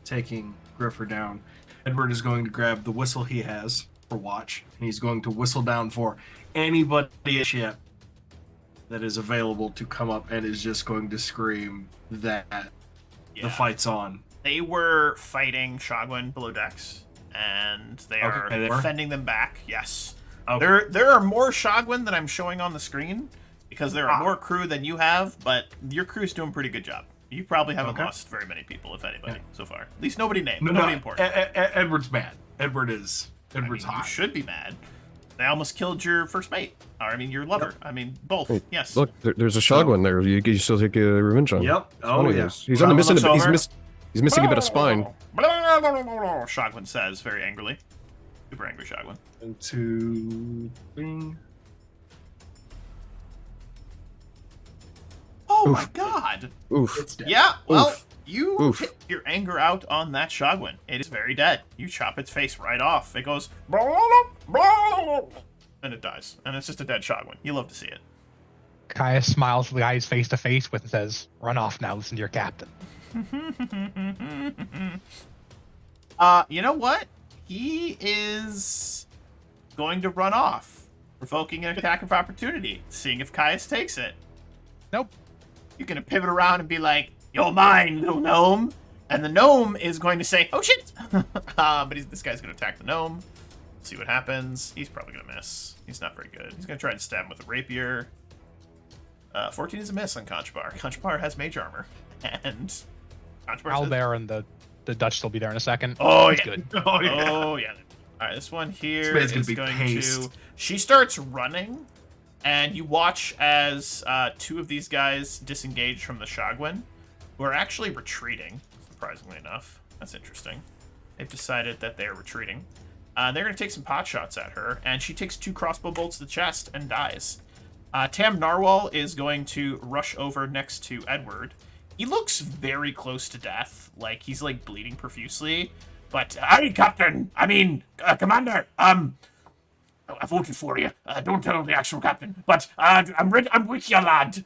taking Griffer down, Edward is going to grab the whistle he has for watch, and he's going to whistle down for anybody in ship that is available to come up, and is just going to scream that the fight's on. They were fighting Shogwen below decks, and they are they were? fending them back. Yes. Okay. There are more Shogwen than I'm showing on the screen, because there are more crew than you have, but your crew's doing a pretty good job. You probably haven't lost very many people, if anybody, so far. At least nobody named, but nobody important. Edward's mad. Edward's You hot. should be mad. They almost killed your first mate. Or, I mean, your lover. I mean, both. Hey, Yes. Look, there's a Shogwen there. You still take revenge on. Yep. It's Oh, funny, yeah. He's on the missing. Shogwen looks over. He's missing a bit of spine. Shogwen says very angrily. Super angry Shogwen. And two. Bing. Oh Oof. my god! Oof. It's dead. Yeah, well, Oof. you Oof. take your anger out on that Shogwen. It is very dead. You chop its face right off. It goes, and it dies. And it's just a dead Shogwen. You love to see it. Caius smiles to the guy he's face to face with and says, "Run off now. Listen to your captain." You know what? He is going to run off, provoking an attack of opportunity, seeing if Caius takes it. Nope. You're going to pivot around and be like, "You're mine, little gnome." And the gnome is going to say, "Oh, shit." But this guy's going to attack the gnome. See what happens. He's probably going to miss. He's not very good. He's going to try and stab him with a rapier. 14 is a miss on Conchabar. Conchabar has mage armor. And Conchabar says, Owlbear and the Dutch still be there in a second. "Oh, That's yeah. good. Oh, yeah. Oh, yeah. All right, this one here This man's is gonna be going paced. to... She starts running, and you watch as two of these guys disengage from the Shogwen, who are actually retreating, surprisingly enough. That's interesting. They've decided that they're retreating. They're going to take some pot shots at her, and she takes 2 crossbow bolts to the chest and dies. Tam Narwhal is going to rush over next to Edward. He looks very close to death, like he's like bleeding profusely. But, hey, Captain! I mean, Commander! I voted for you. Don't tell the actual captain. But, I'm with you, lad.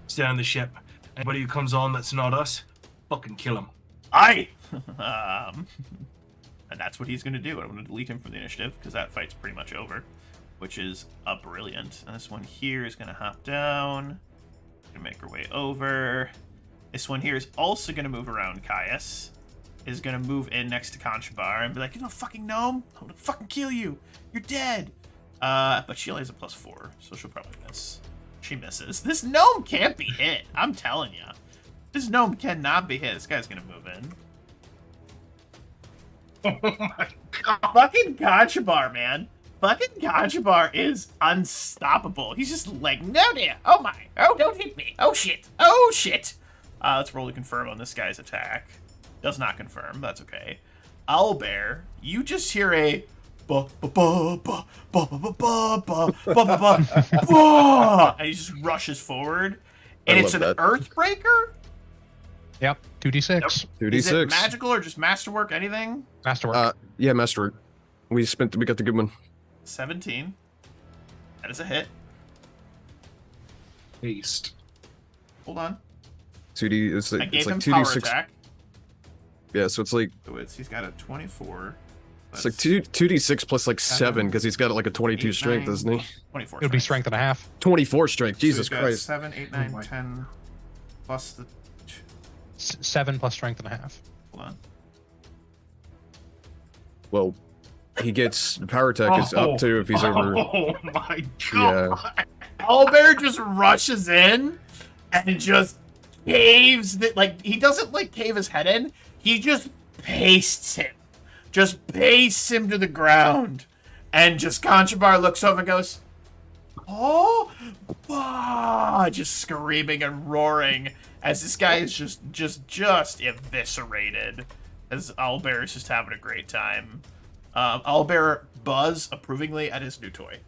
Stay on the ship. Anybody who comes on that's not us, fucking kill him. Aye! And that's what he's going to do. I'm going to delete him from the initiative, because that fight's pretty much over, which is brilliant. And this one here is going to hop down. Going to make her way over. This one here is also going to move around Caius. Is going to move in next to Conchabar and be like, "You know, fucking gnome, I'm going to fucking kill you. You're dead." But she only has a +4, so she'll probably miss. She misses. This gnome can't be hit. I'm telling you. This gnome cannot be hit. This guy's going to move in. Oh my god. Fucking Conchabar, man. Fucking Conchabar is unstoppable. He's just like, "No, dear. Oh, my. Oh, don't hit me. Oh, shit. Oh, shit." Let's roll to confirm on this guy's attack. Does not confirm. That's okay. Owlbear, you just hear a ba ba ba ba ba ba ba ba ba ba ba ba, and he just rushes forward, and I it's an love that. Earthbreaker. Yep. 2d6. Is 2d6. it magical or just masterwork? Anything? Masterwork. Yeah, masterwork. We got the good one. 17. That is a hit. Haste. Hold on. 2D. It's I like gave him 2d6. power attack. Yeah, so it's like So he's got a 24. it's like 2d6 plus like 7 because he's got like a 22 8, strength, 9, doesn't he? 24. It would be strength and a half. 24 strength. So Jesus he's got Christ. 7, 8, 9, my- 10 plus the. 7 plus strength and a half. Hold on. Well, he gets power attack is up to if he's over. Oh my Yeah. god! Owlbear just rushes in and just caves that, like, he doesn't like cave his head in, he just pastes him. Just pastes him to the ground. And just Conchabar looks over and goes, oh, bah, just screaming and roaring as this guy is just eviscerated. As Owlbear is just having a great time. Owlbear buzz approvingly at his new toy.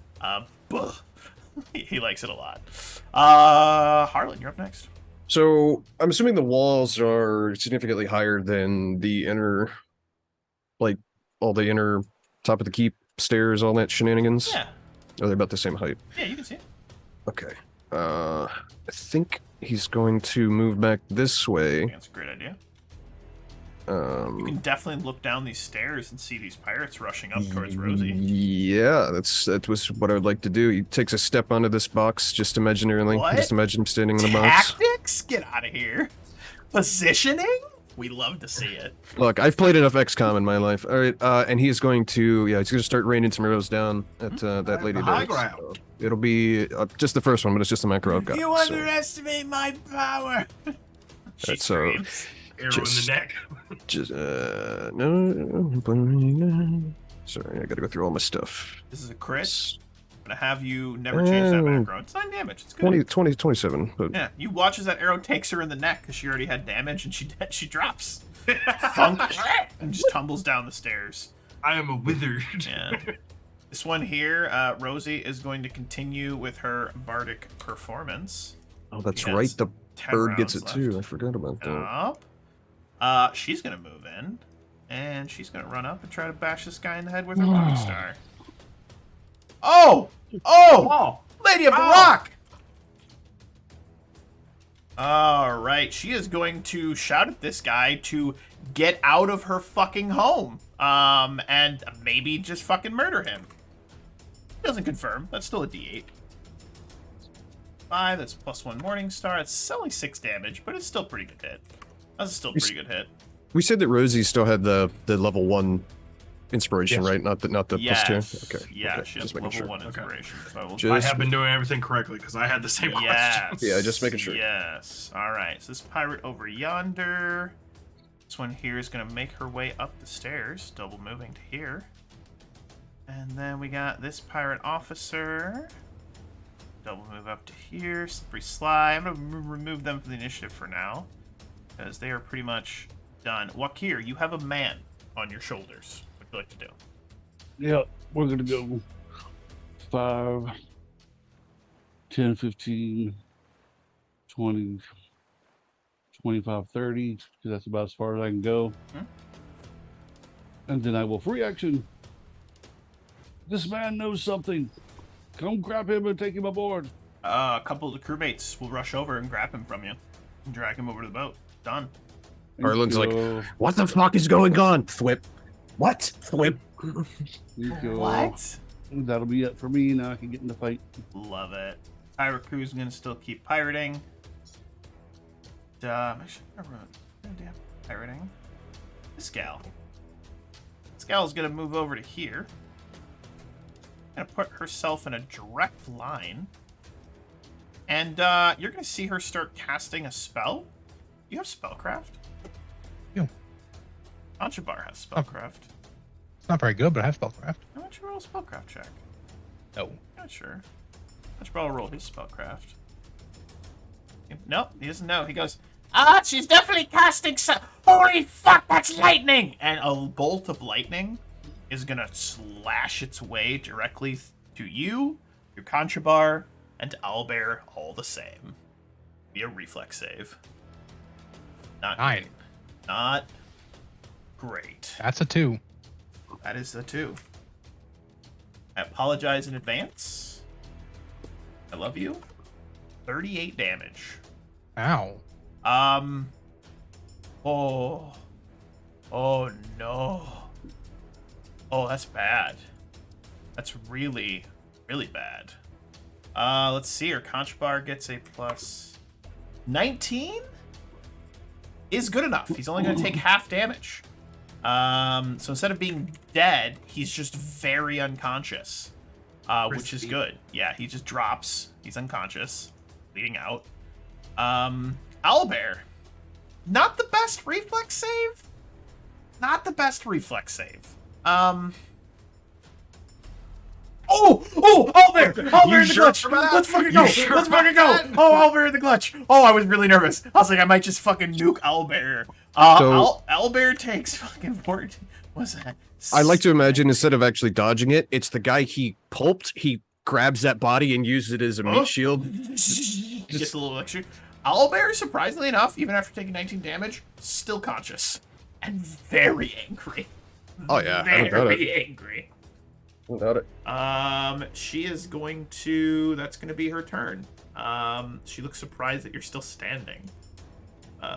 Buh. He likes it a lot. Harlan, you're up next. So I'm assuming the walls are significantly higher than the inner, like all the inner top of the keep stairs, all that shenanigans. Yeah. Are they about the same height? Yeah, you can see it. Okay. I think he's going to move back this I way. think that's a great idea. You can definitely look down these stairs and see these pirates rushing up towards Rosie. Yeah, that was what I would like to do. He takes a step onto this box, just imaginarily. What? Just imagine him standing in the box. Tactics? Get out of here. Positioning? We love to see it. Look, I've played enough XCOM in my life. All right, and he's going to, he's going to start raining some arrows down at that lady the high there. ground. So it'll be just the first one, but it's just a macro I've got. You so. underestimate my power. She Right, so- screams. Arrow Just- in the neck. Just no. Sorry, I got to go through all my stuff. This is a crit. It's I'm gonna have you never change that macro. It's 9 damage. It's good. 27. But Yeah, you watch as that arrow takes her in the neck because she already had damage and she drops. Thunk, and just tumbles down the stairs. I am a wizard. Yeah. This one here, Rosie is going to continue with her bardic performance. oh, that's Yes. right. The 10 bird gets it rounds too. left. I forgot about that. Up. She's gonna move in, and she's gonna run up and try to bash this guy in the head with her Morning Star. Oh! Oh! Lady of the Ow. Rock! Alright, she is going to shout at this guy to get out of her fucking home. And maybe just fucking murder him. Doesn't confirm. That's still a D8. 5, that's +1 Morning Star. It's only 6 damage, but it's still a pretty good hit. That's still a pretty good hit. We said that Rosie still had the level 1 inspiration, Yes. right? Not the Yes. +2. Okay. Yeah, okay. she has Just making level sure. 1 inspiration. So I will Just- I have been doing everything correctly because I had the same Yes. question. Yeah, just making sure. Yes. All right. So this pirate over yonder. This one here is going to make her way up the stairs, double moving to here. And then we got this pirate officer. Double move up to here. Slippery slide. I'm going to remove them from the initiative for now, because they are pretty much done. Wakir, you have a man on your shoulders. What would you like to do? Yep, we're gonna go 5, 10, 15, 20, 25, 30, because that's about as far as I can go. Hmm. And then I will free action. This man knows something. Come grab him and take him aboard. A couple of the crewmates will rush over and grab him from you and drag him over to the boat. Done. Harlan's like, Go, what the fuck is going on? Thwip. What? Thwip. go. That'll be it for me. Now I can get in the fight. Love it. Pirate crew's gonna still keep pirating. I should damn pirating. This gal's gonna move over to here. Gonna put herself in a direct line. And you're gonna see her start casting a spell. You have spellcraft? Yeah. Anchabar has spellcraft. It's not very good, but I have spellcraft. Why don't you roll a spellcraft check? No. Not sure. Anchabar will roll his spellcraft. Nope, he doesn't know. He goes, she's definitely casting some. Holy fuck, that's lightning! And a bolt of lightning is gonna slash its way directly to you, your Conchabar, and to Owlbear all the same. Be a reflex save. Not 9. great. Not great. That's a 2. That is the 2. I apologize in advance. I love you. 38 damage. Ow. Oh. Oh, no. Oh, that's bad. That's really, really bad. Let's see. Her conch bar gets a plus 19? Is good enough. He's only going to take half damage. So instead of being dead, he's just very unconscious, which is good. Yeah, he just drops. He's unconscious, bleeding out. Owlbear. Not the best reflex save. Not the best reflex save. Oh, Owlbear! Owlbear in the clutch! Let's fucking go! Let's fucking go! Oh, Owlbear in the clutch! Oh, I was really nervous. I was like, I might just fucking nuke Owlbear. Owlbear takes fucking 14. What's that? I like to imagine instead of actually dodging it, it's the guy he pulped. He grabs that body and uses it as a meat shield. Just a little extra. Owlbear, surprisingly enough, even after taking 19 damage, still conscious and very angry. Oh yeah, I don't doubt it. Very angry. I don't doubt it. She is going to. That's going to be her turn. She looks surprised that you're still standing.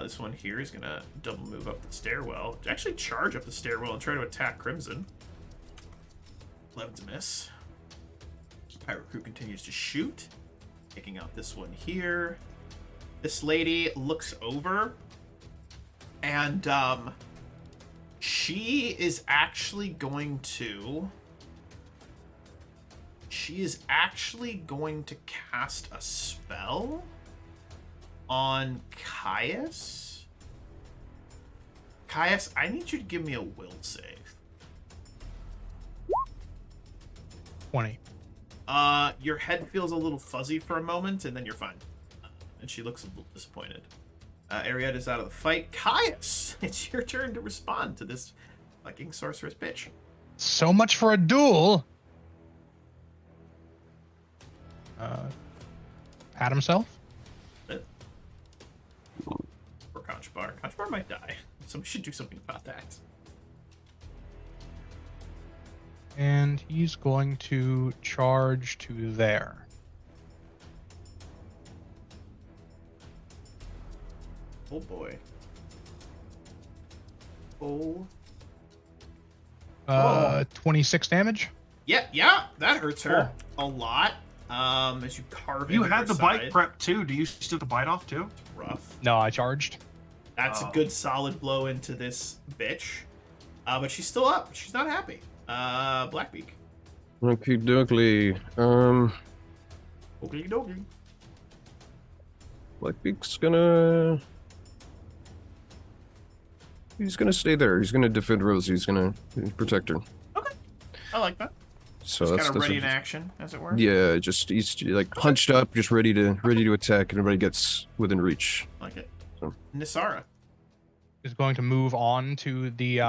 This one here is going to double move up the stairwell. Actually, charge up the stairwell and try to attack Crimson. 11 to miss. Pirate crew continues to shoot, taking out this one here. This lady looks over, and she is actually going to cast a spell on Caius. Caius, I need you to give me a will save. 20. Your head feels a little fuzzy for a moment, and then you're fine. And she looks a little disappointed. Arietta's out of the fight. Caius, it's your turn to respond to this fucking sorceress bitch. So much for a duel. Pat himself. Or Conchbar. Conchbar might die. Somebody should do something about that. And he's going to charge to there. Oh boy. Oh. 26 damage. Yeah, that hurts her a lot. As you carve You into had her the bite side. prep too. Do you still have the bite off too? Rough. No, I charged. That's a good solid blow into this bitch. But she's still up. She's not happy. Blackbeak. Okie dokie. Okie dokie. Blackbeak's gonna. He's gonna stay there. He's gonna defend Rosie. He's gonna protect her. Okay. I like that. So Just that's kind of ready in action, as it were. Yeah, just he's like hunched up, just ready to attack, and everybody gets within reach. Like it. So. Nisara. Is going to move on to the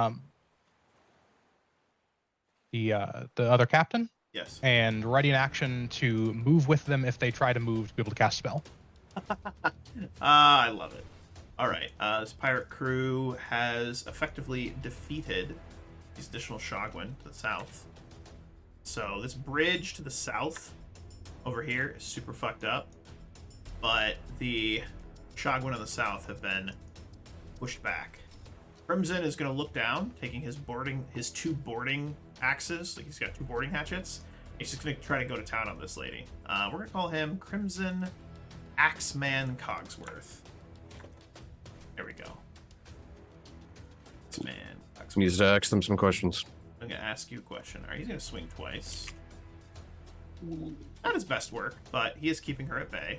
other captain Yes. and ready in action to move with them if they try to move to be able to cast a spell. I love it. All right. This pirate crew has effectively defeated these additional Shogwen to the south. So this bridge to the south over here is super fucked up, but the Shogwen on the south have been pushed back. Crimson is going to look down, taking his two boarding axes. Like he's got two boarding hatchets. He's just going to try to go to town on this lady. We're going to call him Crimson Axeman Cogsworth. There we go. Axeman Cogsworth. Needs to ask them some questions. I'm going to ask you a question. All right, he's going to swing twice. Not his best work, but he is keeping her at bay.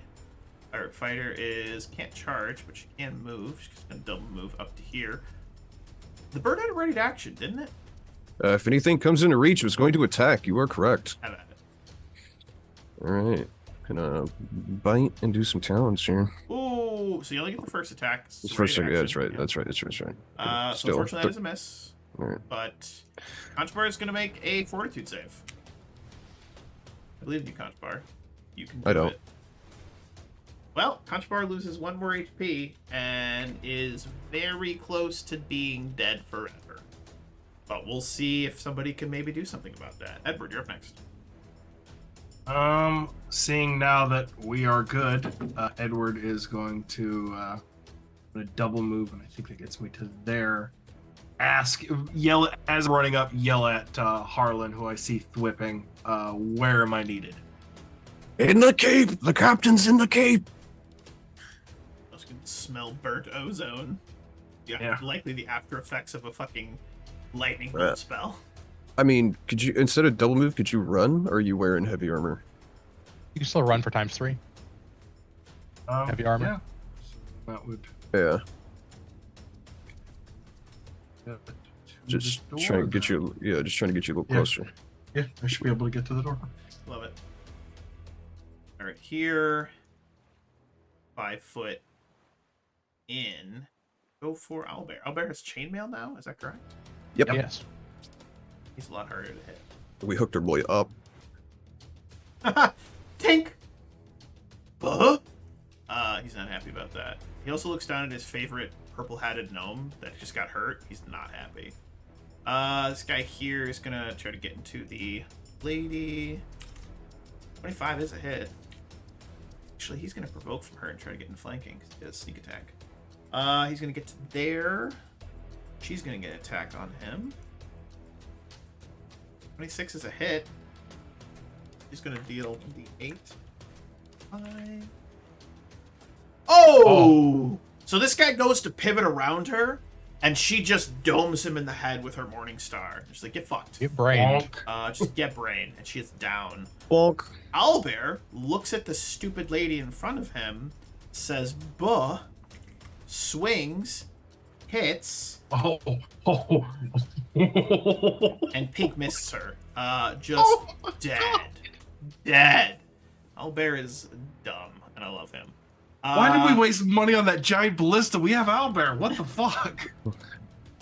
Pirate Fighter can't charge, but she can move. She's going to double move up to here. The bird had a ready to action, didn't it? If anything comes into reach, it was going to attack. You are correct. Have at it. All right. Gonna bite and do some talents here. Ooh, so you only get the first attack. It's first, yeah, that's right. That's right. That's right. So unfortunately, that is a miss. All right. But Conchbar is going to make a fortitude save. I believe in you, Conchbar. You can do I don't. it. Well, Conchbar loses 1 more HP and is very close to being dead forever. But we'll see if somebody can maybe do something about that. Edward, you're up next. Seeing now that we are good, Edward is going to double move, and I think that gets me to there. Yell as I'm running up. Yell at Harlan, who I see thwipping. Where am I needed? In the cape. The captain's in the cape. I was gonna smell burnt ozone. Yeah, likely the after effects of a fucking lightning bolt spell. I mean, could you instead of double move, could you run? Or are you wearing heavy armor? You can still run for ×3. Heavy armor. Yeah. So that would. Yeah. Just trying to get you. Yeah, just trying to get you a little closer. Yeah, I should be able to get to the door. Love it. All right, here. 5 foot in. Go for Owlbear. Owlbear has chainmail now. Is that correct? Yep. Yes. He's a lot harder to hit. We hooked our boy up. Tink. He's not happy about that. He also looks down at his favorite purple-hatted gnome that just got hurt. He's not happy. This guy here is gonna try to get into the lady. 25 is a hit. Actually, he's gonna provoke from her and try to get in flanking because he has sneak attack. He's gonna get to there. She's gonna get attack on him. 26 is a hit. He's gonna deal the 8. 5. Oh! So this guy goes to pivot around her, and she just domes him in the head with her Morning Star. She's like, get fucked. Get brained. Just get brain. And she is down. Bonk. Owlbear looks at the stupid lady in front of him, says, buh, swings, hits, and Pink misses her. Just dead. Dead. Owlbear is dumb, and I love him. Why did we waste money on that giant ballista? We have Owlbear. What the fuck?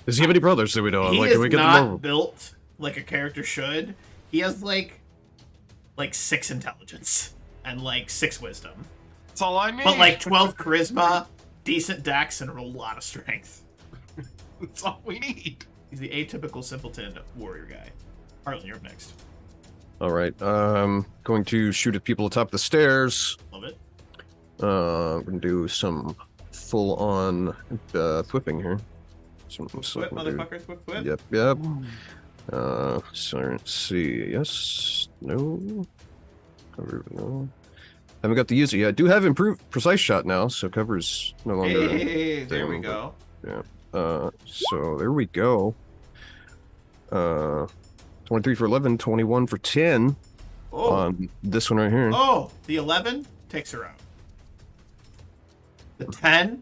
Does he have any brothers that we know of? He Like, is can we get not them over? built like a character should. He has like 6 intelligence and 6 wisdom, That's all I need. but 12 charisma, decent dex, and a lot of strength. That's all we need. He's the atypical simpleton warrior guy. Harlan, you're up next. All right. Going to shoot at people atop the stairs. Love it. We're gonna do some full-on whipping here. Whip, motherfuckers, whip, whip. Yep. So let's see. Yes. No. Cover. No. Haven't got to use it yet. I do have improved precise shot now, so cover's no longer. Hey, there we thing, go. Yeah. So there we go. 23 for 11, 21 for 10 Oh, on this one right here. oh, the 11 takes her out. The 10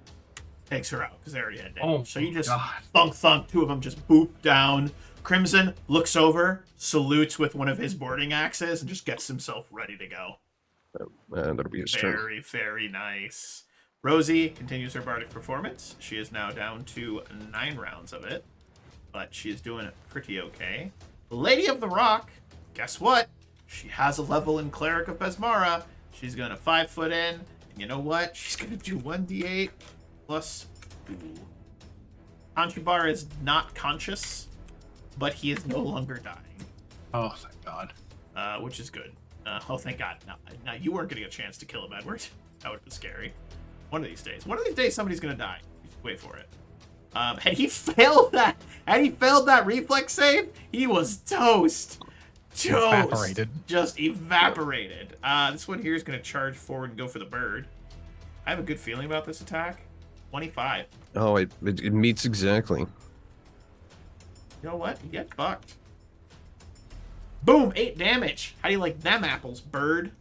takes her out because they already had damage. Oh, So you just God. thunk, 2 of them just boop down. Crimson looks over, salutes with one of his boarding axes, and just gets himself ready to go. And that'll be his turn. Very, very nice. Rosie continues her bardic performance. She is now down to 9 rounds of it, but she is doing it pretty okay. Lady of the Rock, guess what? She has a level in Cleric of Besmara. She's going to 5 foot in, and you know what? She's going to do 1d8 plus 2. Anchibar is not conscious, but he is no longer dying, Oh, thank God. which is good. Oh, thank God. Now, you weren't getting a chance to kill him, Edward. That would have been scary. One of these days, somebody's going to die. Just wait for it. Had he failed that reflex save, he was toast. Evaporated. Just evaporated. This one here is going to charge forward and go for the bird. I have a good feeling about this attack. 25. Oh, it meets exactly. You know what? He gets fucked. Boom! 8 damage. How do you like them apples, bird?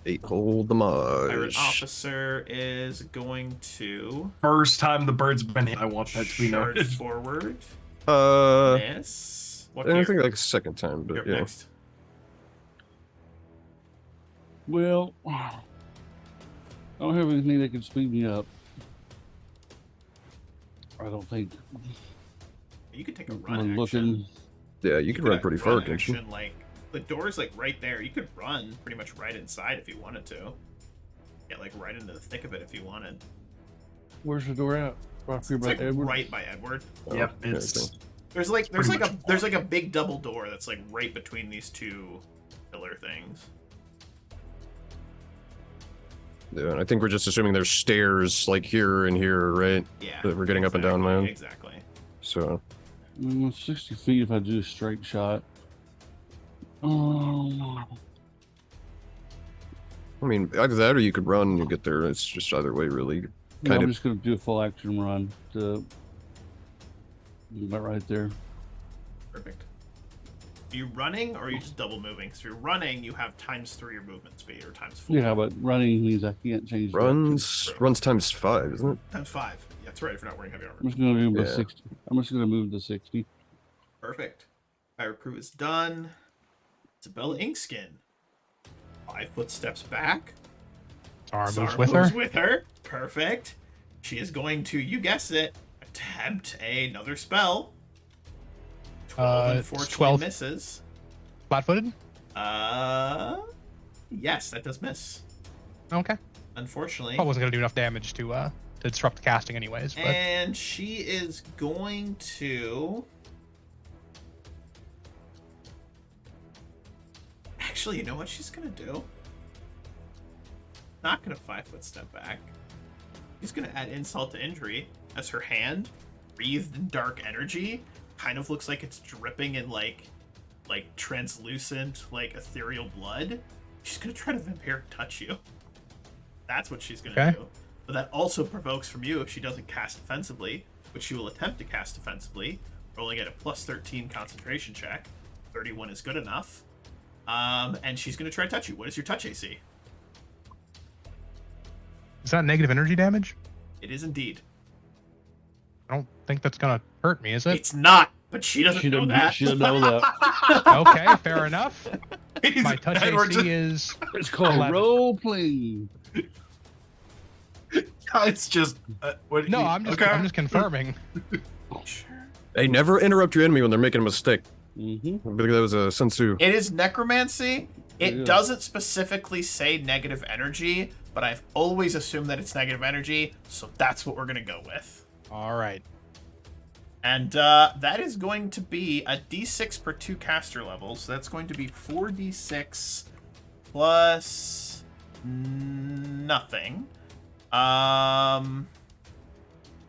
8 hold the Pirate Maj. officer is going to First time the bird's been hit. I want that to be charge noted. forward. Miss. What I gear? think like a second time, You're but up yeah. next. Well, I don't have anything that can speed me up. I don't think. You could take a I'm run action. looking. Yeah, you can run pretty far, can't you? action, the door's right there. You could run pretty much right inside if you wanted to. Get right into the thick of it if you wanted. Where's the door at? Right here It's by Edward. right by Edward. Yep, Oh, okay, it's okay. There's pretty much a big double door that's right between these 2 pillar things. Yeah, and I think we're just assuming there's stairs like here and here, right? Yeah. That we're getting up and down, man. Exactly. So 60 feet if I do a straight shot. Oh, I mean, either that or you could run and you get there. It's just either way, really. no, Kind I'm of. just gonna do a full action run to about right there. Perfect. Are you running or are you just double moving? So you're running, you have ×3 your movement speed or ×4. Yeah, but running means I can't change. Runs times 5, isn't it? ×5. Yeah, that's right. If you're not wearing heavy armor. I'm just gonna move Yeah. to 60. I'm just gonna move to 60. Perfect. Pirate crew is done. Isabella Inkskin. 5 footsteps back. Zara Zara moves with moves her. with her. Perfect. She is going to, you guess it, attempt another spell. 12 it's unfortunately 12. misses. Flat-footed. Yes, that does miss. Okay. Unfortunately. Probably wasn't gonna do enough damage to disrupt the casting anyways. But And she is going to. Actually, you know what she's gonna do? Not gonna 5-foot step back. She's gonna add insult to injury as her hand, breathed in dark energy, kind of looks like it's dripping in like translucent, like ethereal blood. She's gonna try to vampiric touch you. That's what she's gonna Okay. do. But that also provokes from you if she doesn't cast offensively, which she will attempt to cast offensively, rolling at a +13 concentration check. 31 is good enough. And she's gonna try to touch you. What is your touch AC? is that negative energy damage? It is indeed. I don't think that's gonna hurt me, is it? It's not, but she doesn't She know doesn't. that. She doesn't know that. Okay, fair enough. My touch Edward AC is It's called 11. role playing. It's just what? No, I'm just confirming. Hey, never interrupt your enemy when they're making a mistake. Mm-hmm. I believe that was a Sun Tzu. It is necromancy. It Yeah. doesn't specifically say negative energy, but I've always assumed that it's negative energy, so that's what we're gonna go with. All right. And that is going to be a d6 per 2 caster levels. So that's going to be 4d6 plus nothing. All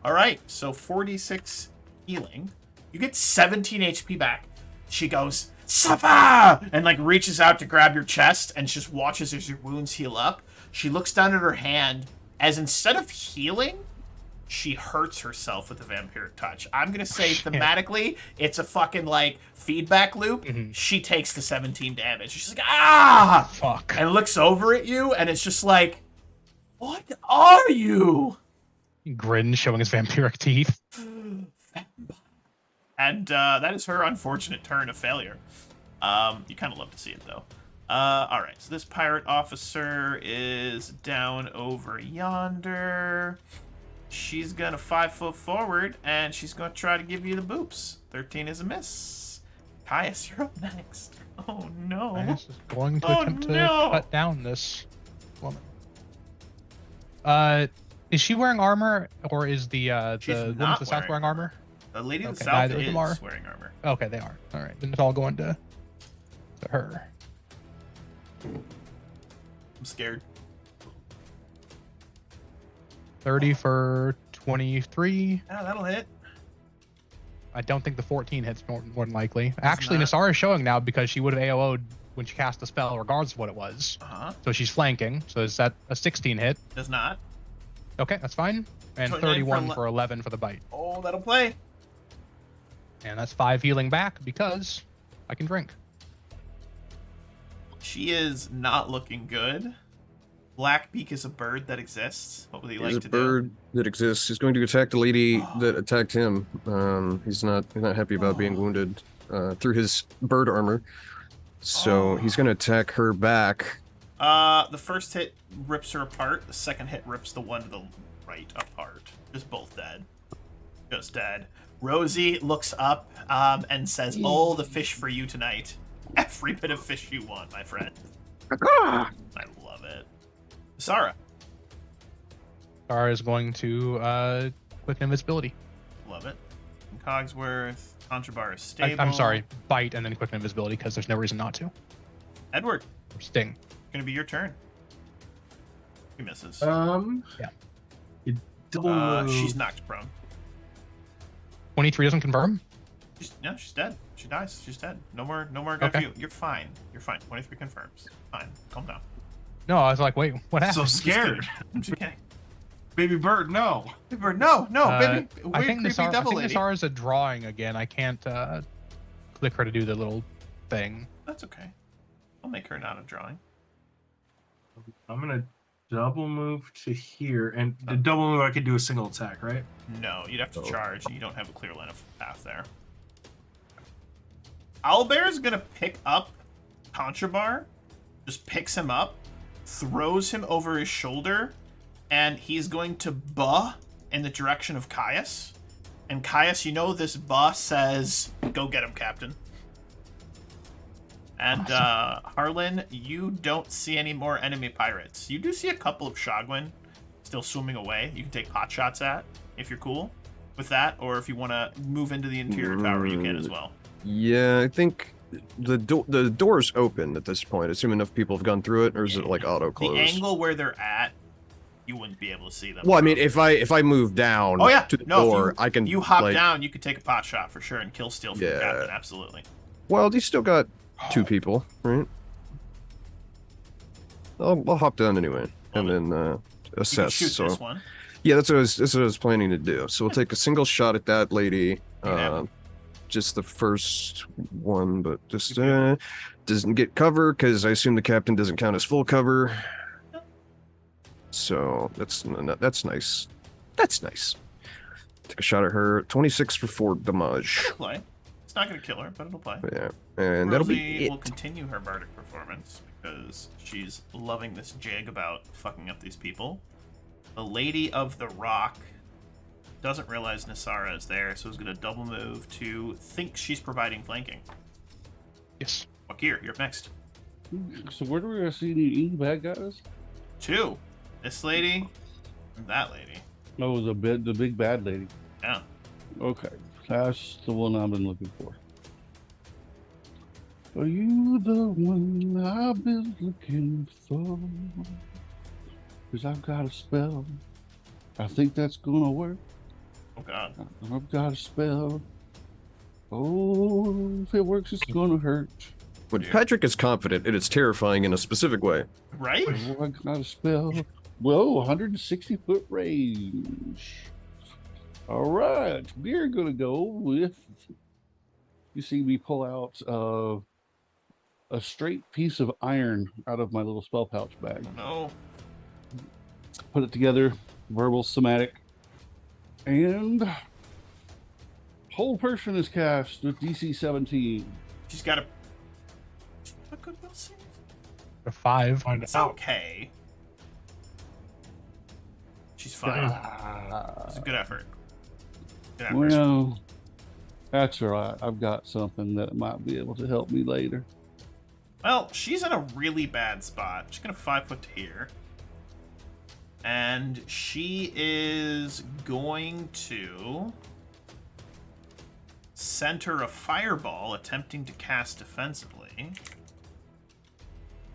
right, so 4d6 healing. You get 17 HP back. She goes, "Suffer!" and like reaches out to grab your chest and just watches as your wounds heal up. She looks down at her hand as instead of healing, she hurts herself with a vampiric touch. I'm gonna say thematically, it's a fucking like feedback loop. She takes the 17 damage. She's like, "Ah!" Fuck. and looks over at you, and it's just like, "What are you?" He grins, showing his vampiric teeth. And that is her unfortunate turn of failure. You kind of love to see it, though. All right, so this pirate officer is down over yonder. She's going to 5 foot forward, and she's going to try to give you the boops. 13 is a miss. Caius, you're up next. Oh, no. Caius is going to Oh, attempt no. to cut down this woman. Is she wearing armor, or is the She's woman to not the south wearing armor? The lady in the Okay, south neither of is them are. wearing armor. Okay, they are. All right, then it's all going to her. I'm scared. 30 for 23. Yeah, that'll hit. I don't think the 14 hits more than likely. Actually, not. Nasara is showing now because she would have AO'd when she cast the spell, regardless of what it was. Uh-huh. So she's flanking. So is that a 16 hit? Does not. Okay, that's fine. And 29 31 for for 11 for the bite. Oh, that'll play. And that's 5 healing back because I can drink. She is not looking good. Blackbeak is a bird that exists. What would he There's like a to bird that exists. He's going to attack the lady that attacked him. He's not happy about being wounded through his bird armor. So he's going to attack her back. The first hit rips her apart. The second hit rips the one to the right apart. Just both dead. Just dead. Rosie looks up and says, "Oh, the fish for you tonight. Every bit of fish you want, my friend." I love it. Sarah. Star is going to quicken invisibility. Love it. Cogsworth. Contrabar is stable. I'm sorry, bite and then quicken invisibility because there's no reason not to. Edward, Or sting. it's going to be your turn. He misses. Yeah. You double move. She's knocked prone. 23 doesn't confirm. She's dead. She dies. She's dead. No more good Okay. for you. You're fine. You're fine. 23 confirms. Fine. Calm down. No, I was like, wait, what So happened? scared. I'm just kidding. Baby bird, no. No, baby. Weird, I think creepy devil lady. Nisara's a drawing again. I can't click her to do the little thing. That's okay. I'll make her not a drawing. I'm gonna double move to here, and the double move I could do a single attack, right? No, you'd have to charge. You don't have a clear line of path there. Owlbear's gonna pick up Contrabar, just picks him up, throws him over his shoulder, and he's going to buh in the direction of Caius. And Caius, you know this buh says, "Go get him, Captain." And Harlan, you don't see any more enemy pirates. You do see a couple of Shogwin still swimming away. You can take pot shots at if you're cool with that, or if you want to move into the interior tower, you can as well. Yeah, I think the door's open at this point. I assume enough people have gone through it, or is it like auto close? The angle where they're at, you wouldn't be able to see them. Well, I mean, if I move down to the door, I can. You hop like, down, you could take a pot shot for sure and kill steal from the captain. Absolutely. Well, he's still got 2 people, right? I'll hop down anyway, and then assess. You can shoot so this one. yeah, that's what I was planning to do. So we'll take a single shot at that lady. Just the first one, but just doesn't get cover because I assume the captain doesn't count as full cover. So that's nice. That's nice. Take a shot at her. 26 for 4 damage. It'll play. It's not going to kill her, but it'll play. Yeah, and that'll be it. Will continue her bardic performance because she's loving this jig about fucking up these people. The Lady of the Rock doesn't realize Nisara is there, so is going to double move to think she's providing flanking. Yes. Wakir, you're up next. So where do we see any bad guys? 2. This lady and that lady. Oh, the big bad lady. Yeah. Okay, that's the one I've been looking for. Are you the one I've been looking for? Because I've got a spell. I think that's gonna work. Oh god. I've got a spell. Oh, if it works, it's gonna hurt. When Patrick is confident, it is terrifying in a specific way. Right? Oh, I got a spell. Whoa, 160-foot range. All right, we're gonna go with. You see me pull out a straight piece of iron out of my little spell pouch bag. No. Put it together, verbal somatic, and whole person is cast with DC 17. She's got a goodwill save. A 5. Find It's out. okay. She's fine. It's a good effort. Good effort. Well, that's all right. I've got something that might be able to help me later. Well, she's in a really bad spot. She's gonna 5 foot to here. And she is going to center a fireball, attempting to cast defensively.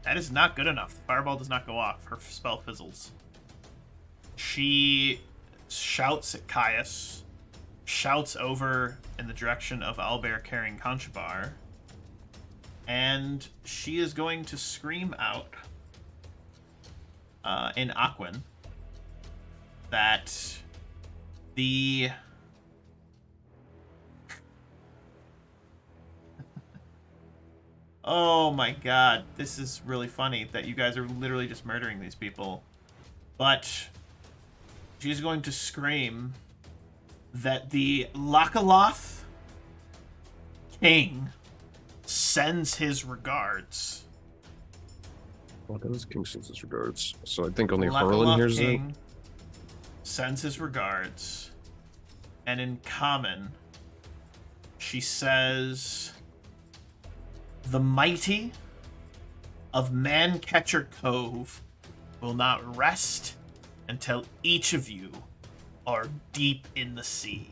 That is not good enough. The fireball does not go off. Her spell fizzles. She shouts at Caius, shouts over in the direction of Owlbear carrying Conchabar, and she is going to scream out in Aquan that the oh my god, this is really funny that you guys are literally just murdering these people. But she's going to scream that the Lakaloth King sends his regards. Well, that was King sends his regards. So I think only Lakaloth Harlan hears it. King sends his regards. And in common, she says, "The mighty of Mancatcher Cove will not rest until each of you are deep in the sea."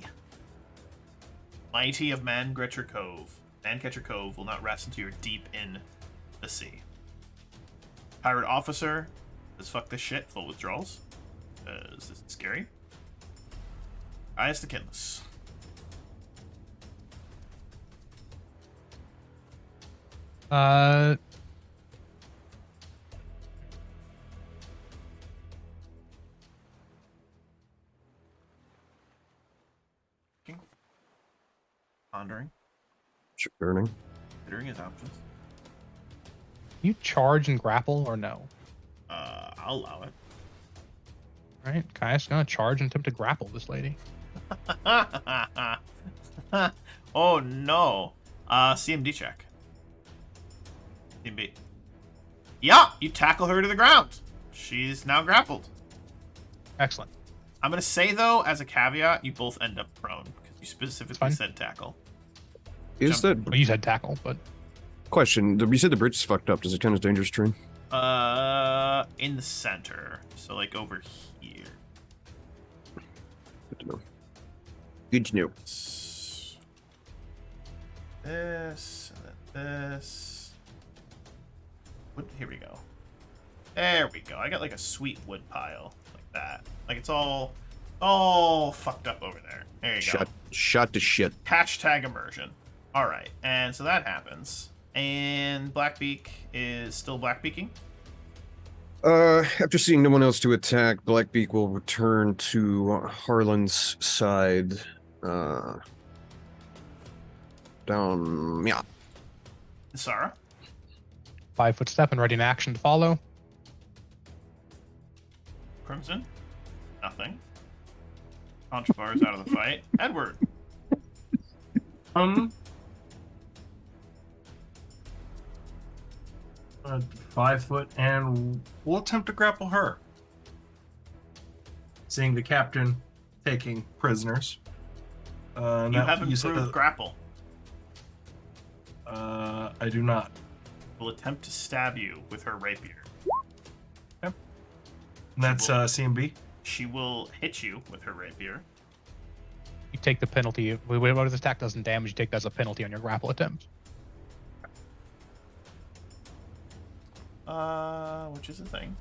Mighty of Mancatcher Cove will not rest until you're deep in the sea. Pirate officer Let's fuck this shit. Full withdrawals. This is scary. Eyes to Kinless. Pondering. Burning. Considering his options. You charge and grapple or no? I'll allow it. All right, Kai's gonna charge and attempt to grapple this lady. Oh no. CMD check. CMB. Yeah, you tackle her to the ground. She's now grappled. Excellent. I'm gonna say though, as a caveat, you both end up prone because you specifically Fine. said tackle. Is Jump. that Well, you said tackle, but question? You said the bridge is fucked up. Does it count as dangerous terrain? In the center, so like over here. Good to know. Good to know. This and then this. Wood, here we go. There we go. I got like a sweet wood pile like that. Like it's all fucked up over there. There you go. Shot to shit. Hashtag immersion. All right, and so that happens. And Blackbeak is still Blackbeaking. After seeing no one else to attack, Blackbeak will return to Harlan's side. Down, yeah. Sarah. 5-foot step and ready in action to follow. Crimson. Nothing. Conchabar is out of the fight. Edward. 5 foot, and we'll attempt to grapple her. Seeing the captain taking prisoners. You now, have said improved grapple. I do not. Will attempt to stab you with her rapier. And that's CMB. She will hit you with her rapier. You take the penalty. Whatever this attack doesn't damage, you take that as a penalty on your grapple attempt. Which is a thing.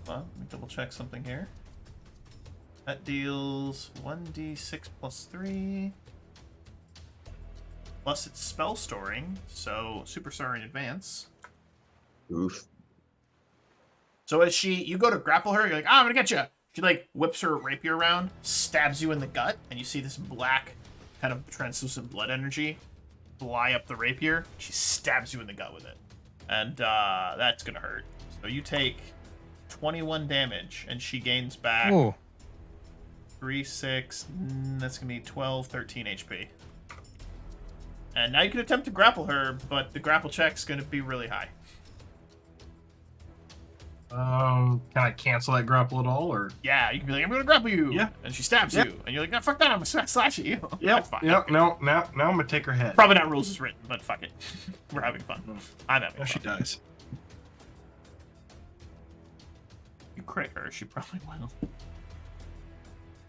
Well, let me double check something here. That deals 1d6 plus 3. Plus it's spell storing, so super sorry in advance. Oof. So as you go to grapple her, you're like, I'm gonna get you. She like whips her rapier around, stabs you in the gut, and you see this black, kind of translucent blood energy fly up the rapier. She stabs you in the gut with it, and that's gonna hurt. So you take 21 damage, and she gains back Ooh. 3, 6. That's gonna be 12, 13 HP. And now you can attempt to grapple her, but the grapple check's gonna be really high. Can I cancel that grapple at all, or? Yeah, you can be like, I'm gonna grapple you. Yeah. And she stabs Yep. you. And you're like, no, fuck that, I'm gonna slash at you. Yep. That's fine. Yep. No. Now I'm gonna take her head. Probably not rules is written, but fuck it. We're having fun. I'm having Now fun. she dies. You crit her, she probably will.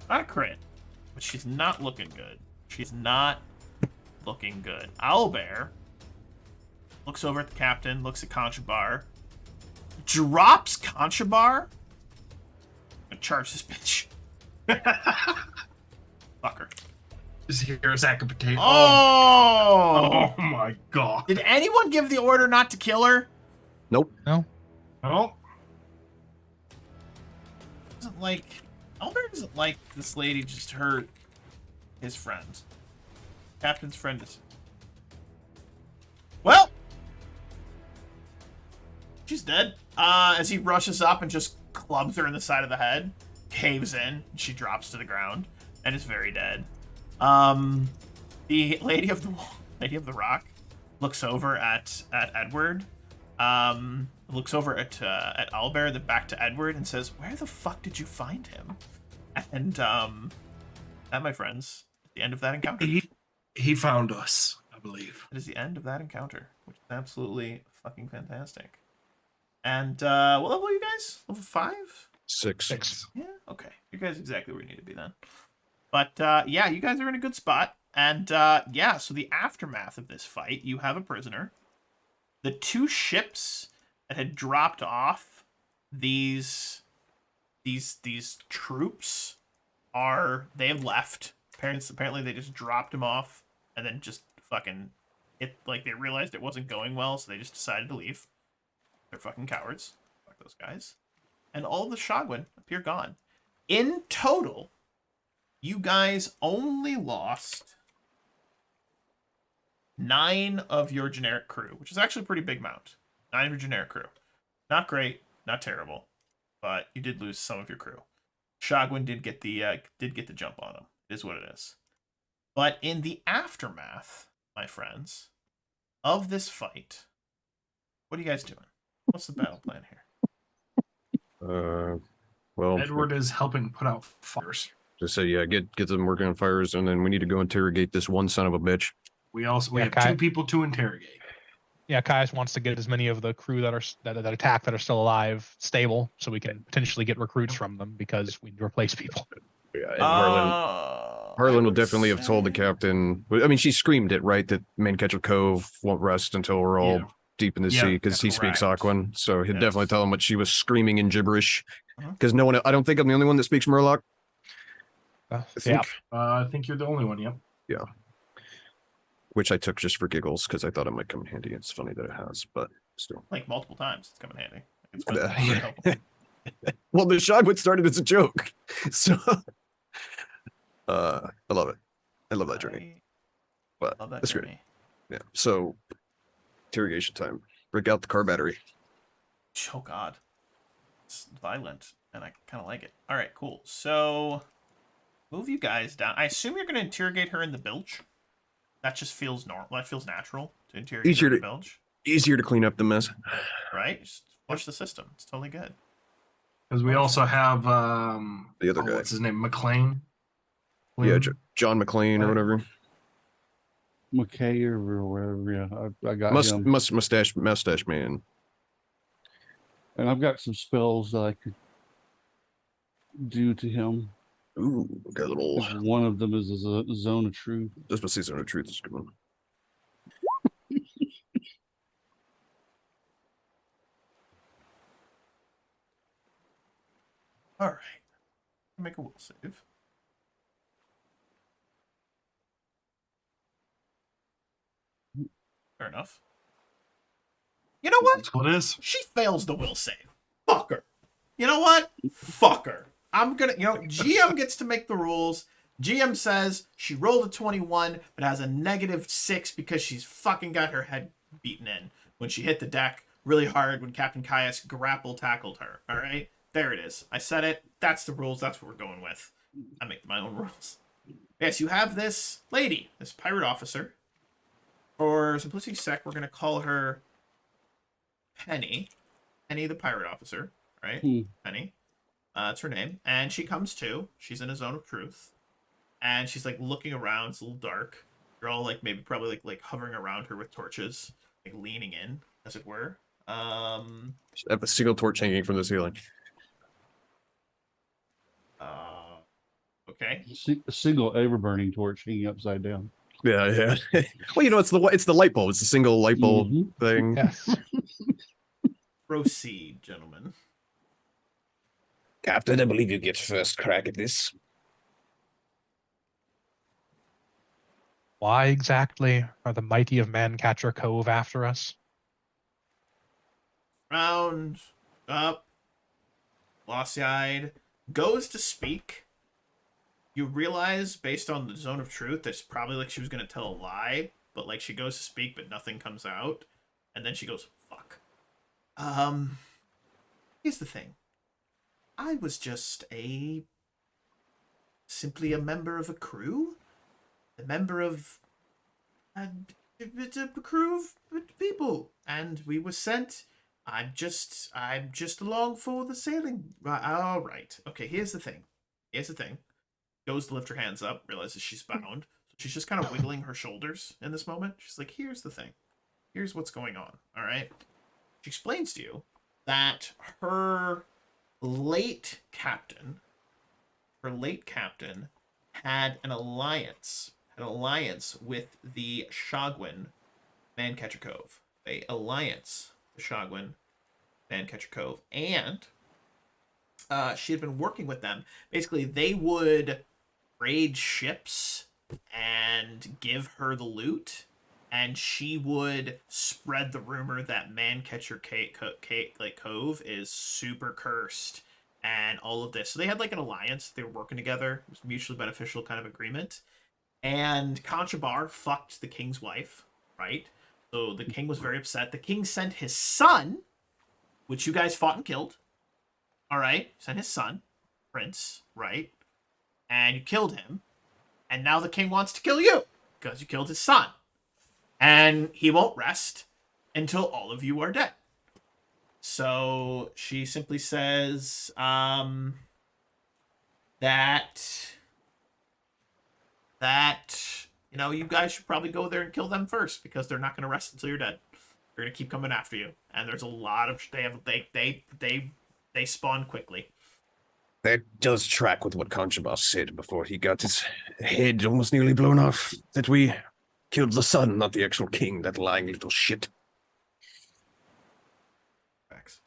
Not a crit, but she's not looking good. She's not looking good. Owlbear looks over at the captain, looks at Conchabar, drops Conchabar, and charge this bitch. Fuck her. Just hear a sack of potatoes. Oh! Oh my god. Did anyone give the order not to kill her? Nope. No. Oh. Doesn't like Albert doesn't like this lady just hurt his friend. Captain's friend is. Well, she's dead. As he rushes up and just clubs her in the side of the head, caves in, and she drops to the ground and is very dead. The lady of the rock looks over at Edward. Looks over at Owlbear, then back to Edward, and says, "Where the fuck did you find him?" And that, my friends, is the end of that encounter. He found us, I believe. It is the end of that encounter, which is absolutely fucking fantastic. And what level are you guys? Level 5? 6. Yeah, okay. You guys exactly where you need to be then. But yeah, you guys are in a good spot. And yeah, so the aftermath of this fight, you have a prisoner. The 2 ships that had dropped off these troops they have left. Apparently they just dropped them off and then just fucking they realized it wasn't going well, so they just decided to leave. They're fucking cowards. Fuck those guys. And all of the Shogun appear gone. In total, you guys only lost 9 of your generic crew, which is actually a pretty big amount. 9 of your generic crew. Not great, not terrible, but you did lose some of your crew. Shogun did get the jump on them. It is what it is. But in the aftermath, my friends, of this fight, what are you guys doing? What's the battle plan here? Well, Edward is helping put out fires. just say, yeah, get them working on fires, and then we need to go interrogate this one son of a bitch. We have Kai- 2 people to interrogate. Yeah, Caius wants to get as many of the crew that attack that are still alive stable, so we can potentially get recruits from them because we need to replace people. Yeah, and Harlan will definitely have told the captain. I mean, she screamed it, right? That Mancatcher Cove won't rest until we're all Yeah. deep in the Yeah, sea because he speaks correct. Aquan. So he'd Yes. definitely tell him what she was screaming in gibberish. Uh-huh. Because no one, I don't think I'm the only one that speaks Murloc. I Yeah, think. I think you're the only one. Yep. Which I took just for giggles because I thought it might come in handy. It's funny that it has, but still. Like multiple times. It's coming handy. It's been Yeah. very helpful. Well, the Shogun started as a joke. So I love it. I love that journey. But I love that that's great. journey. Yeah. So interrogation time. Break out the car battery. Oh god. It's violent, and I kind of like it. All right, cool. So move you guys down. I assume you're going to interrogate her in the bilge. That just feels normal. That feels natural to interrogate Easier her in to- the bilge, Easier to clean up the mess. right? Just flush the system. It's totally good. Because we also have The other guy. What's his name? McLean. Yeah, John McClane or whatever. McKay or whatever. Yeah, I got him. Mustache man. And I've got some spells that I could do to him. Ooh, got a little. One of them is a zone of truth. Just must see Zone of Truth is a good one. All right. Make a will save. Fair enough. You know what? That's what it is. She fails the will save. Fuck her. You know what? Fuck her. GM gets to make the rules. GM says she rolled a 21, but has a -6 because she's fucking got her head beaten in when she hit the deck really hard when Captain Caius grapple tackled her. All right? There it is. I said it. That's the rules. That's what we're going with. I make my own rules. Yes, you have this lady, this pirate officer. For simplicity's sake, we're going to call her Penny. Penny the pirate officer, right? Penny. That's her name. And she comes to. She's in a zone of truth. And she's like looking around. It's a little dark. You're all like probably like hovering around her with torches, like leaning in, as it were. I have a single torch hanging from the ceiling. Okay. A single ever-burning torch hanging upside down. Yeah. Well, it's the light bulb. It's a single light bulb thing. yes. Proceed, gentlemen. Captain, I believe you get first crack at this. Why exactly are the mighty of Mancatcher Cove after us? Round up, glossy-eyed, goes to speak. You realize, based on the zone of truth, that it's probably like she was going to tell a lie, but like she goes to speak, but nothing comes out. And then she goes, fuck. Here's the thing. I was just simply a member of a crew. A member of a crew of people. And we were sent. I'm just along for the sailing. All right. Okay, here's the thing. Goes to lift her hands up, realizes she's bound. So she's just kind of wiggling her shoulders in this moment. She's like, here's the thing. Here's what's going on. All right. She explains to you that her late captain had an alliance with the Shogun Mancatcher Cove. The Shogun Mancatcher Cove, and she had been working with them. Basically, they would raid ships and give her the loot, and she would spread the rumor that Mancatcher Cove is super cursed and all of this. So they had like an alliance. They were working together. It was a mutually beneficial kind of agreement. And Conchabar fucked the king's wife, right? So the king was very upset. The king sent his son, which you guys fought and killed. All right, sent his son, Prince, right? And you killed him. And now the king wants to kill you because you killed his son. And he won't rest until all of you are dead. So she simply says that you guys should probably go there and kill them first because they're not going to rest until you're dead. They're going to keep coming after you, and there's a lot of they spawn quickly. That does track with what Conchabar said before he got his head almost nearly blown off. That we killed the son, not the actual king, that lying little shit. Facts.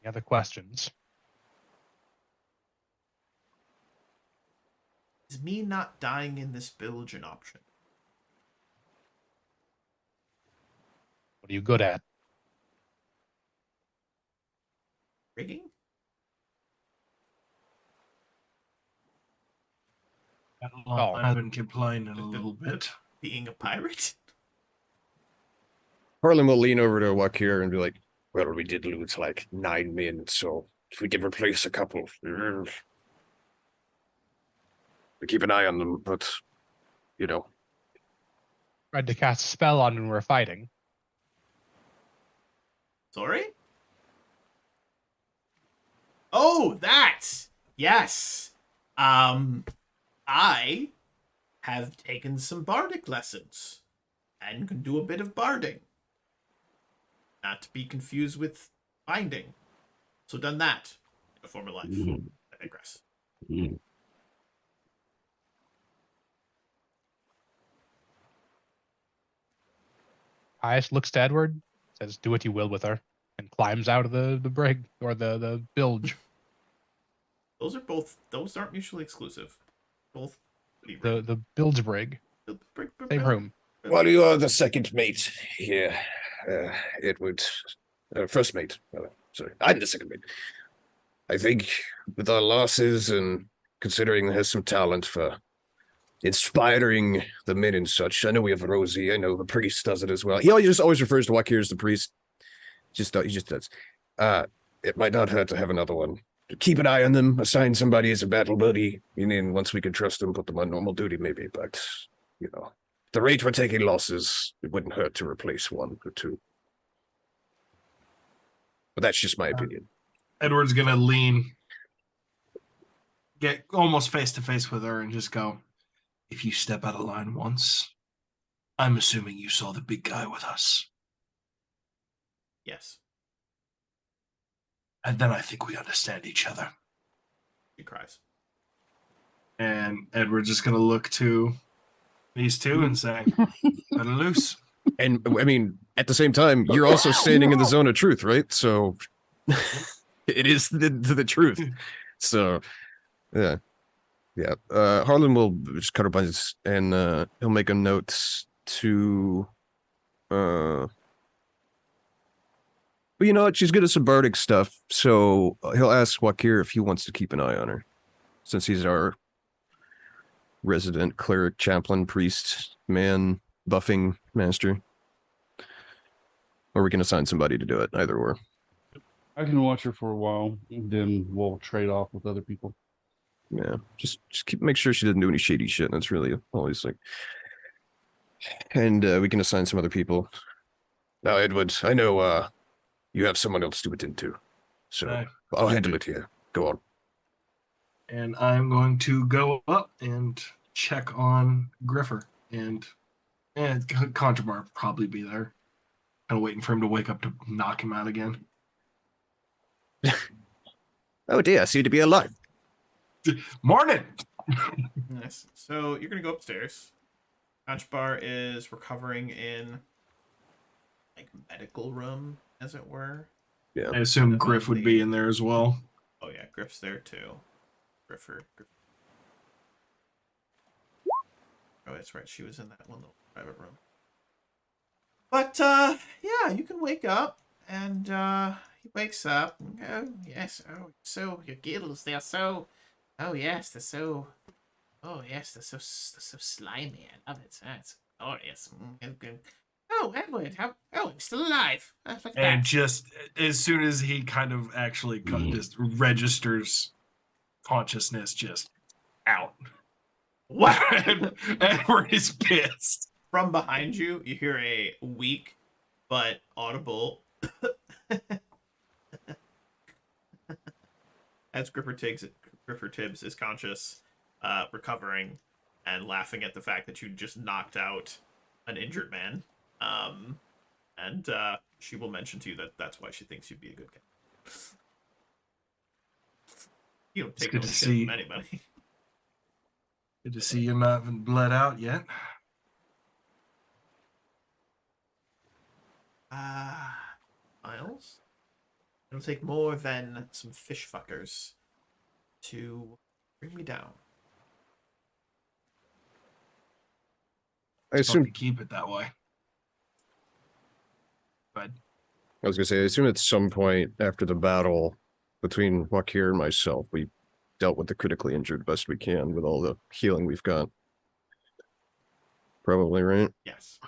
Any other questions? Is me not dying in this bilge an option? What are you good at? Rigging? I've been complaining a little bit. Being a pirate? Harlan will lean over to Wakir and be like, well, we did lose like 9 men, so if we could replace a couple. We keep an eye on them, but, you know. Tried to cast a spell on when we were fighting. Sorry? Oh, that! Yes! I have taken some bardic lessons and can do a bit of barding. Not to be confused with binding. So done that in a former life. I digress. Caius looks to Edward, says, do what you will with her, and climbs out of the brig, or the bilge. Those aren't mutually exclusive. Both. The bilge brig. Same room. Well, you are the second mate here, Edward. First mate. Sorry, I'm the second mate. I think with our losses and considering there's some talent for inspiring the men and such. I know we have Rosie. I know the priest does it as well. He always refers to Wakir as the priest. He just does. It might not hurt to have another one. Keep an eye on them. Assign somebody as a battle buddy. And then once we can trust them, put them on normal duty, maybe. But you know, the rate we're taking losses, it wouldn't hurt to replace one or two. But that's just my opinion. Edward's gonna lean, get almost face to face with her, and just go, if you step out of line once, I'm assuming you saw the big guy with us. Yes. And then I think we understand each other. She cries. And Edward's just going to look to these two and say, let it loose. And I mean, at the same time, you're also standing in the zone of truth, right? So it is the truth. So, yeah. Yeah, Harlan will just cut her bunches, and he'll make a note to, well, you know what? She's good at some bardic stuff, so he'll ask Wakir if he wants to keep an eye on her, since he's our resident cleric, chaplain, priest, man, buffing master. Or we can assign somebody to do it, either or. I can watch her for a while, and then we'll trade off with other people. Yeah, just make sure she doesn't do any shady shit. That's really always like. And we can assign some other people. Now, Edward, I know you have someone else to attend to, so Right. I'll handle it here. Go on. And I'm going to go up and check on Griffer, and Contrabar will probably be there. Kind of waiting for him to wake up to knock him out again. Oh dear, I seem to be alive. Morning! Nice. So you're gonna go upstairs. Conchbar is recovering in like medical room, as it were. Yeah. I assume Above Griff would be in there as well. Oh yeah, Griff's there too. Griff. Oh, that's right. She was in that one little private room. But yeah, you can wake up, and he wakes up. And, oh yes, oh so your gills, they're so. Oh yes, they're so. Oh yes, they're so slimy. I love it. That's glorious. Good. Oh Edward, how? Oh, I'm still alive. Look at And that. just as soon as he kind of actually just registers consciousness, just out. What? Edward is pissed. From behind you, you hear a weak but audible as Griffer Tibbs is conscious, recovering, and laughing at the fact that you just knocked out an injured man. And she will mention to you that that's why she thinks you'd be a good guy. You don't take good no to shit see. from anybody. Good to see you're not even bled out yet. Miles? It'll take more than some fish fuckers to bring me down. I assume Probably keep it that way. But I was gonna say, I assume at some point after the battle between Wakir and myself, we dealt with the critically injured best we can with all the healing we've got. Probably, right? Yes.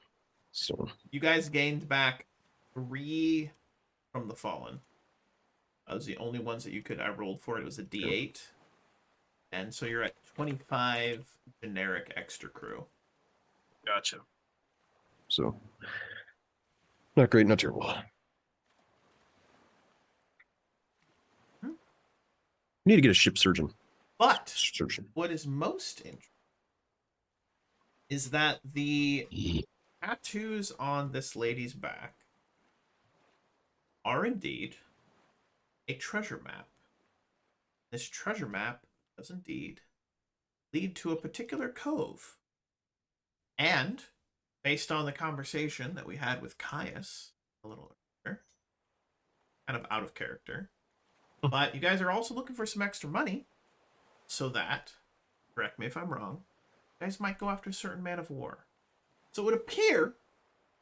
So You guys gained back 3 from the fallen. That was the only ones that you could. I rolled for it. It was a D8. And so you're at 25 generic extra crew. gotcha. so not great, not terrible. Need to get a ship surgeon. But Surgeon. what is most interesting is that the tattoos on this lady's back are indeed a treasure map. This treasure map does indeed lead to a particular cove. And based on the conversation that we had with Caius a little earlier, kind of out of character, but you guys are also looking for some extra money so that, correct me if I'm wrong, you guys might go after a certain man of war. So it would appear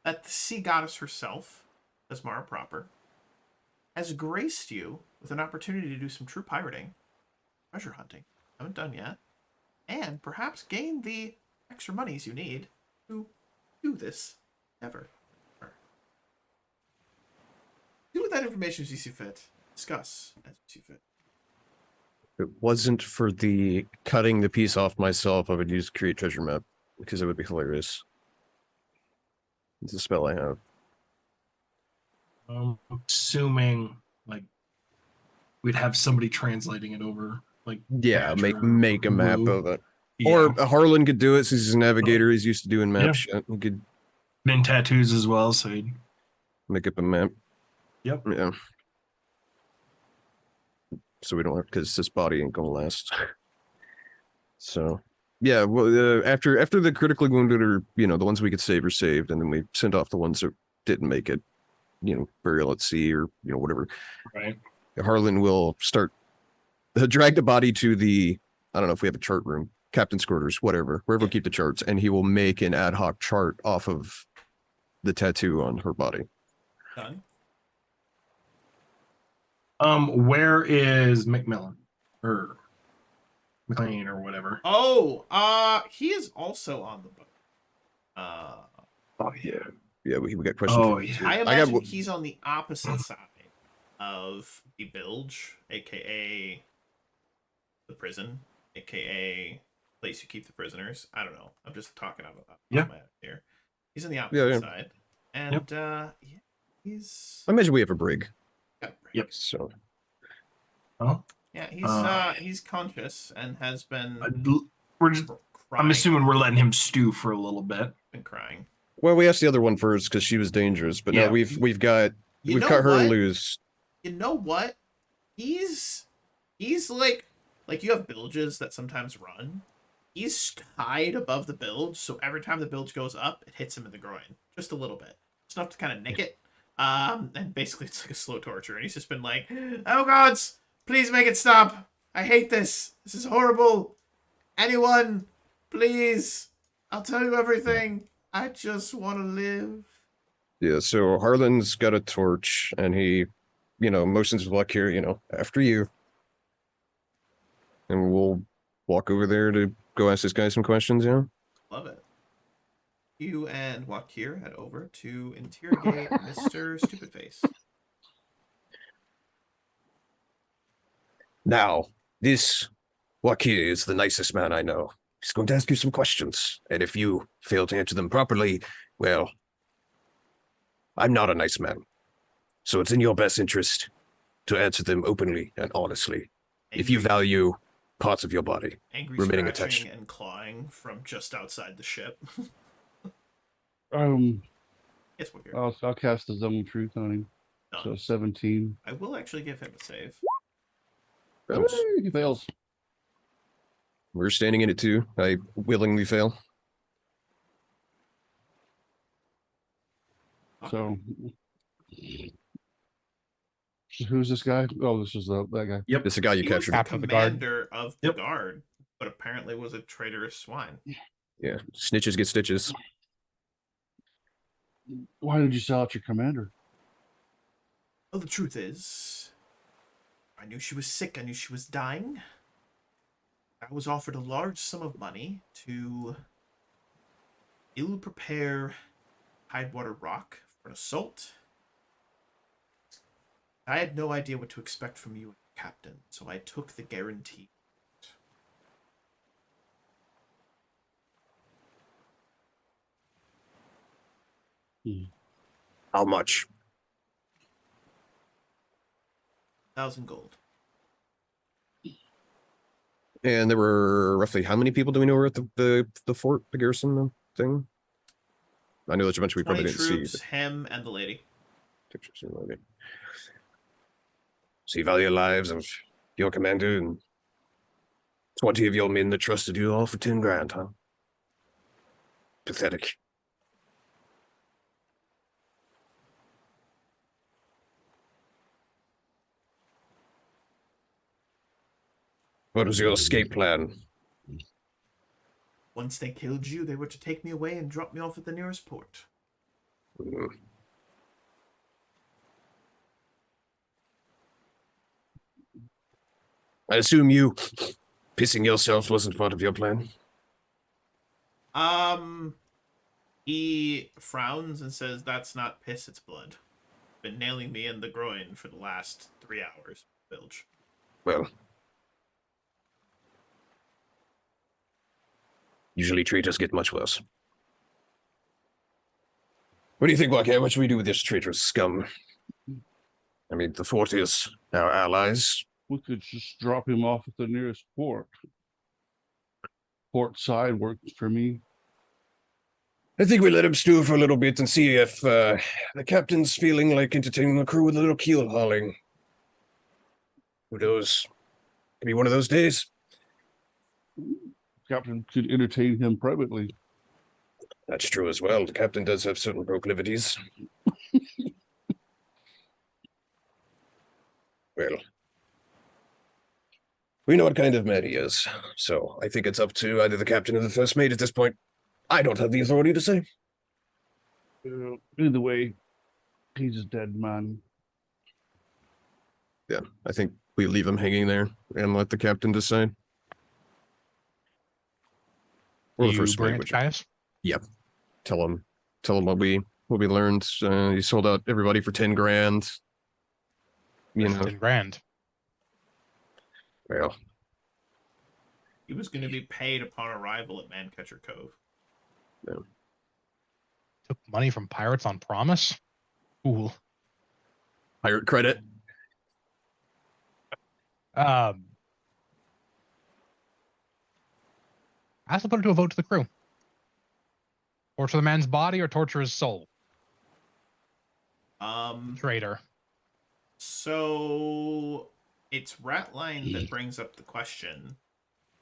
that the sea goddess herself, Asmara proper, has graced you with an opportunity to do some true pirating, treasure hunting, haven't done yet, and perhaps gain the extra monies you need to do this ever. Do with that information as you see fit. Discuss as you see fit. If it wasn't for the cutting the piece off myself, I would use create treasure map because it would be hilarious. It's a spell I have. Assuming like we'd have somebody translating it over, like Yeah, Badger make a or map Woo. of it. Yeah. Or Harlan could do it since he's a navigator. He's used to doing map Yeah. shit. He could then tattoos as well. So you'd- make up a map. Yep. Yeah. So we don't have, because this body ain't gonna last. So yeah, well, after the critically wounded, or the ones we could save are saved, and then we send off the ones that didn't make it, burial at sea or whatever. right. Harlan will start drag the body to the, I don't know if we have a chart room, captain's quarters, whatever, wherever we keep the charts, and he will make an ad hoc chart off of the tattoo on her body. Done. Where is Macmillan or McLean or whatever? Oh, he is also on the boat. Oh yeah, we got questions. Oh, for you, yeah. too. I got imagine he's on the opposite side of the bilge, aka the prison, aka place you keep the prisoners. I don't know. I'm just talking out of Yeah. my head here. He's on the opposite yeah. side, and yeah, he's I imagine we have a brig. Yep. So Oh, yeah, he's conscious and has been we're just. crying. I'm assuming we're letting him stew for a little bit. Been crying. well, we asked the other one first because she was dangerous, but Yeah. now we've You cut know her what? loose. You know what? He's like you have bilges that sometimes run. He's tied above the bilge, so every time the bilge goes up, it hits him in the groin. Just a little bit. It's enough to kind of nick it. And basically it's like a slow torture. And he's just been like, oh gods, please make it stop. I hate this. This is horrible. Anyone, please. I'll tell you everything. I just want to live. Yeah, so Harlan's got a torch, and he, motions with luck here, after you. And we'll walk over there to go ask this guy some questions, Love it. You and Wakir head over to interrogate Mr. Stupid Face. Now, this Wakir is the nicest man I know. He's going to ask you some questions, and if you fail to answer them properly, well, I'm not a nice man. So it's in your best interest to answer them openly and honestly. If you value parts of your body Angry remaining scratching attached. and clawing from just outside the ship. Yes, Wakir. I'll cast the Zone of Truth on him. Done. So 17. I will actually give him a save. Fails. Hey, he fails. We're standing in it too. I willingly fail. So who's this guy? Oh, this is that guy. Yep. This is a guy you He was captured. the Captain of the guard. commander of the Yep. guard, but apparently was a traitorous swine. Yeah, snitches get stitches. Why did you sell out your commander? Well, the truth is, I knew she was sick. I knew she was dying. I was offered a large sum of money to ill-prepare Tidewater Rock for an assault. I had no idea what to expect from you, Captain, so I took the guarantee. How much? 1,000 gold. And there were roughly how many people do we know were at the fort, the garrison thing? I know there's a bunch we 20 probably didn't troops, see. him, and the lady. So you value your lives of your commander and 20 of your men that trusted you all for 10 grand, huh? Pathetic. What was your escape plan? Once they killed you, they were to take me away and drop me off at the nearest port. Hmm. I assume you pissing yourself wasn't part of your plan? He frowns and says, "That's not piss, it's blood. Been nailing me in the groin for the last 3 hours, Bilge." Well, usually traitors get much worse. What do you think, Waka? What should we do with this traitorous scum? I mean, the fort is our allies. We could just drop him off at the nearest port. Port side works for me. I think we let him stew for a little bit and see if the captain's feeling like entertaining the crew with a little keel hauling. Who knows? Could be one of those days. Captain could entertain him privately. That's true as well. The captain does have certain proclivities. Well, we know what kind of man he is, so I think it's up to either the captain or the first mate at this point. I don't have the authority to say. Either way, he's a dead man. Yeah, I think we leave him hanging there and let the captain decide. Or the You first bring mate, it which to Caius? tell him what we learned. He sold out everybody for 10 grand. You know, 10 grand. well, He was going to be paid upon arrival at Mancatcher Cove. Took money from pirates on promise? Ooh. pirate credit. I have to put it to a vote to the crew. Torture the man's body or torture his soul? Traitor. So it's Ratline that brings up the question: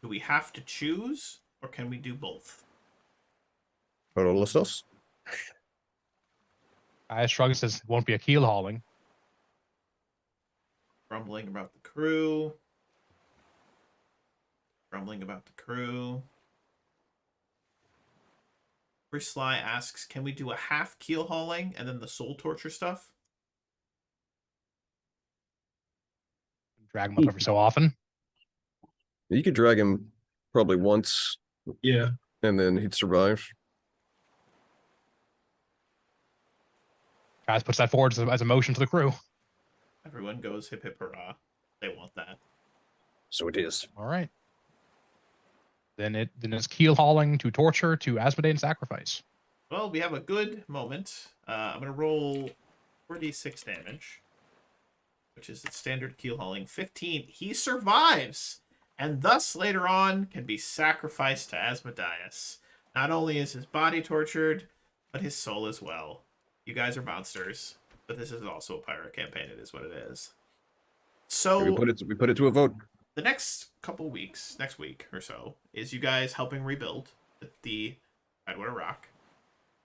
do we have to choose, or can we do both? Pero los dos. I shrugs, says it won't be a keel hauling. Grumbling about the crew. Grumbling about the crew. Chris Sly asks, can we do a half keel hauling and then the soul torture stuff? Drag him up every so often. You could drag him probably once, Yeah. and then he'd survive. Guys puts that forward as a motion to the crew. Everyone goes hip hip hurrah. They want that. So it is. All right. Then it's keel hauling to torture to Asmodean sacrifice. Well, we have a good moment. I'm going to roll 4d6 damage, which is the standard keel hauling. 15. He survives, and thus later on can be sacrificed to Asmodeus. Not only is his body tortured, but his soul as well. You guys are monsters, but this is also a pirate campaign. It is what it is. So We put it to a vote. the next couple weeks, next week or so, is you guys helping rebuild the Tidewater Rock.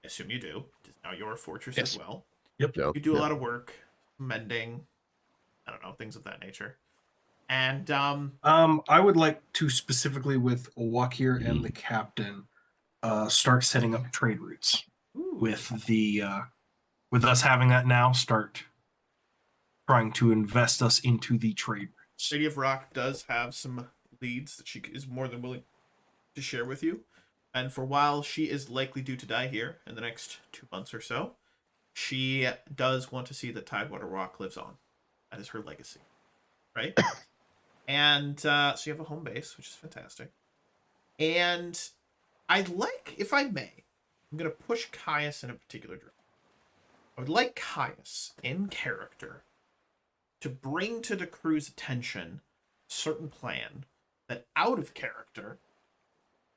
I assume you do. It's now your fortress Yes. as well. Yep. Yeah, You do a yeah. lot of work, mending, I don't know, things of that nature. And I would like to specifically with Wakir and the captain start setting up trade routes with the with us having that now. Start trying to invest us into the trade routes. Lady of Rock does have some leads that she is more than willing to share with you. And for while she is likely due to die here in the next 2 months or so, she does want to see that Tidewater Rock lives on. That is her legacy, right? And so you have a home base, which is fantastic. And I'd like, if I may, I'm going to push Caius in a particular direction. I would like Caius, in character, to bring to the crew's attention a certain plan that, out of character,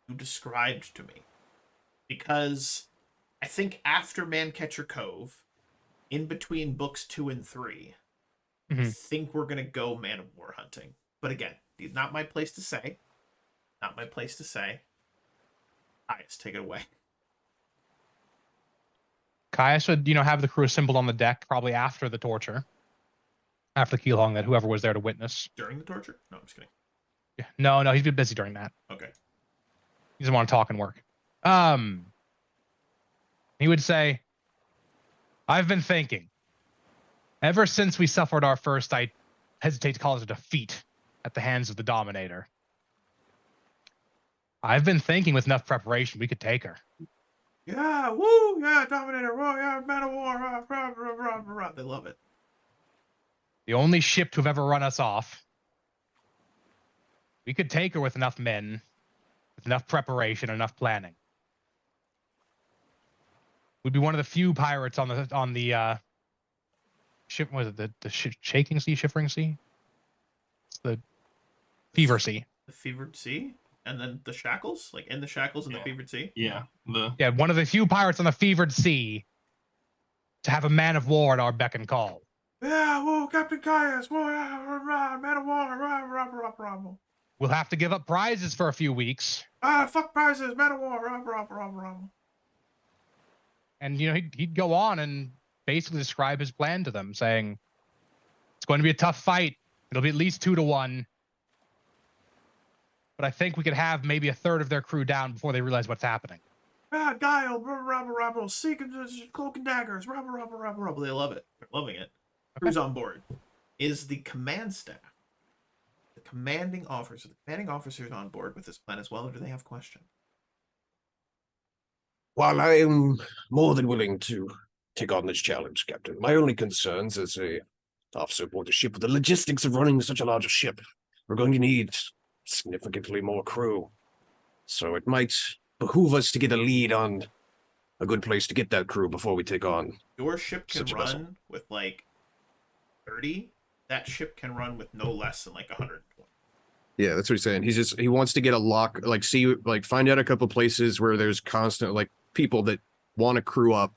you described to me. Because I think after Mancatcher Cove, in between books 2 and 3, I Mhm. think we're going to go Man of War hunting. But again, not my place to say. Not my place to say. Caius, take it away. Caius would, have the crew assembled on the deck probably after the torture. After the keel hauling, that whoever was there to witness. During the torture? No, I'm just kidding. Yeah. No, he's been busy during that. Okay. He doesn't want to talk and work. He would say, I've been thinking. Ever since we suffered our first, I hesitate to call it a defeat at the hands of the Dominator. I've been thinking with enough preparation, we could take her. Yeah, woo, yeah, Dominator, woo, yeah, Man of War, rah, rah, rah, rah, rah. They love it. The only ship to have ever run us off. We could take her with enough men, with enough preparation, enough planning. We'd be one of the few pirates on the ship. Was it the shaking sea, shivering sea? It's the fever sea. The Fevered Sea, and then the Shackles, like in the Shackles in the Fevered Sea. Yeah. Yeah, one of the few pirates on the fevered sea to have a man of war at our beck and call. Yeah, whoa, Captain Caius, whoa, yeah, rah, Man of War, rah, rah, rah, rah, rah. We'll have to give up prizes for a few weeks. Fuck prizes, Man of War, rah, rah, rah, rah. And, he'd go on and basically describe his plan to them, saying, it's going to be a tough fight. It'll be at least 2-1. But I think we could have maybe a third of their crew down before they realize what's happening. Guile, rah, rah, rah, seek cloak and daggers, rah, rah, rah, rah, rah. They love it. They're loving it. Crew's on board. Is the command staff, the commanding officers on board with this plan as well, or do they have questions? While I am more than willing to take on this challenge, Captain, my only concerns as a officer aboard the ship with the logistics of running such a large ship, we're going to need significantly more crew. So it might behoove us to get a lead on a good place to get that crew before we take on. Your ship can Such a vessel. run with like 30. That ship can run with no less than like 120. Yeah, that's what he's saying. He wants to get a lock, find out a couple places where there's constant people that want to crew up,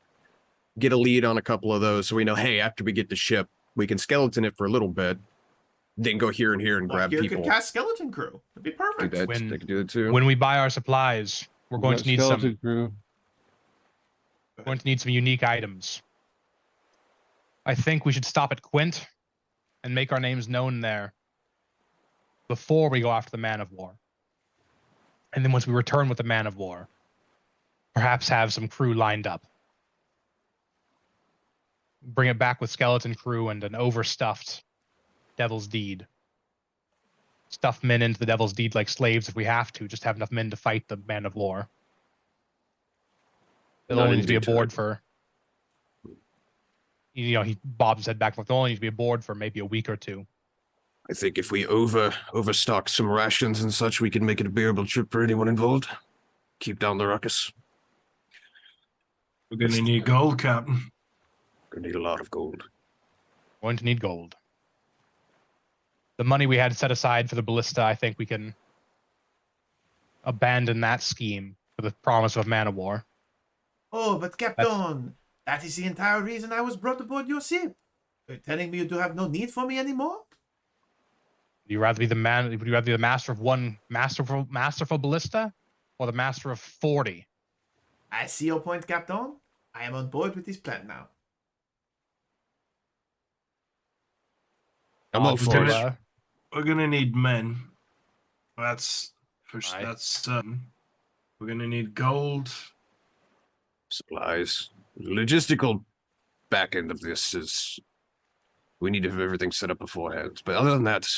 get a lead on a couple of those, so we know, hey, after we get the ship, we can skeleton it for a little bit, then go here and here and grab Here people. could cast Skeleton Crew. That'd be Do perfect. that. When- They could do it too. When we buy our supplies, we're going to need Skeleton Crew. some unique items. I think we should stop at Quint and make our names known there before we go after the Man of War. And then once we return with the Man of War, perhaps have some crew lined up. Bring it back with Skeleton Crew and an overstuffed Devil's Deed. Stuff men into the Devil's Deed like slaves if we have to. Just have enough men to fight the Man of War. They'll Not only in need to be due aboard time. for... he bobs his head back. They'll only need to be aboard for maybe a week or two. I think if we overstock some rations and such, we can make it a bearable trip for anyone involved. Keep down the ruckus. We're gonna need gold, Captain. Gonna need a lot of gold. Going to need gold. The money we had set aside for the ballista, I think we can abandon that scheme for the promise of Man of War. Oh, but Captain, that is the entire reason I was brought aboard your ship. You're telling me you do have no need for me anymore? Would you rather be the man? Would you rather be the master of one masterful ballista, or the master of 40? I see your point, Captain. I am on board with this plan now. I'm all for it. We're gonna need men. That's Aye. that's certain. We're gonna need gold. Supplies. Logistical back end of this is we need to have everything set up beforehand. But other than that,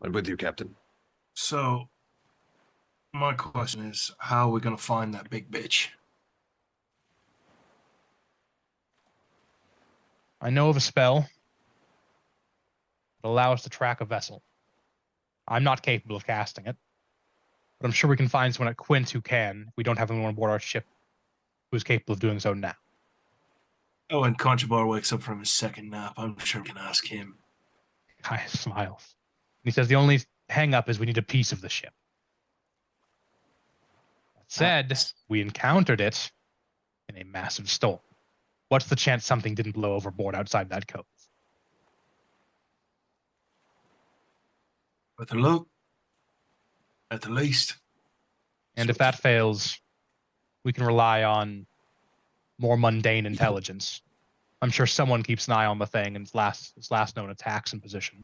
I'm with you, Captain. So, my question is, how are we gonna find that big bitch? I know of a spell that allows us to track a vessel. I'm not capable of casting it, but I'm sure we can find someone at Quint who can. If we don't have anyone aboard our ship who's capable of doing so now. Oh, and Conchabar wakes up from his second nap. I'm sure we can ask him. Kai smiles. He says the only hang up is we need a piece of the ship. That said, we encountered it in a massive storm. What's the chance something didn't blow overboard outside that cove? With a look, at the least. And if that fails, we can rely on more mundane intelligence. I'm sure someone keeps an eye on the thing and its last known attacks in position.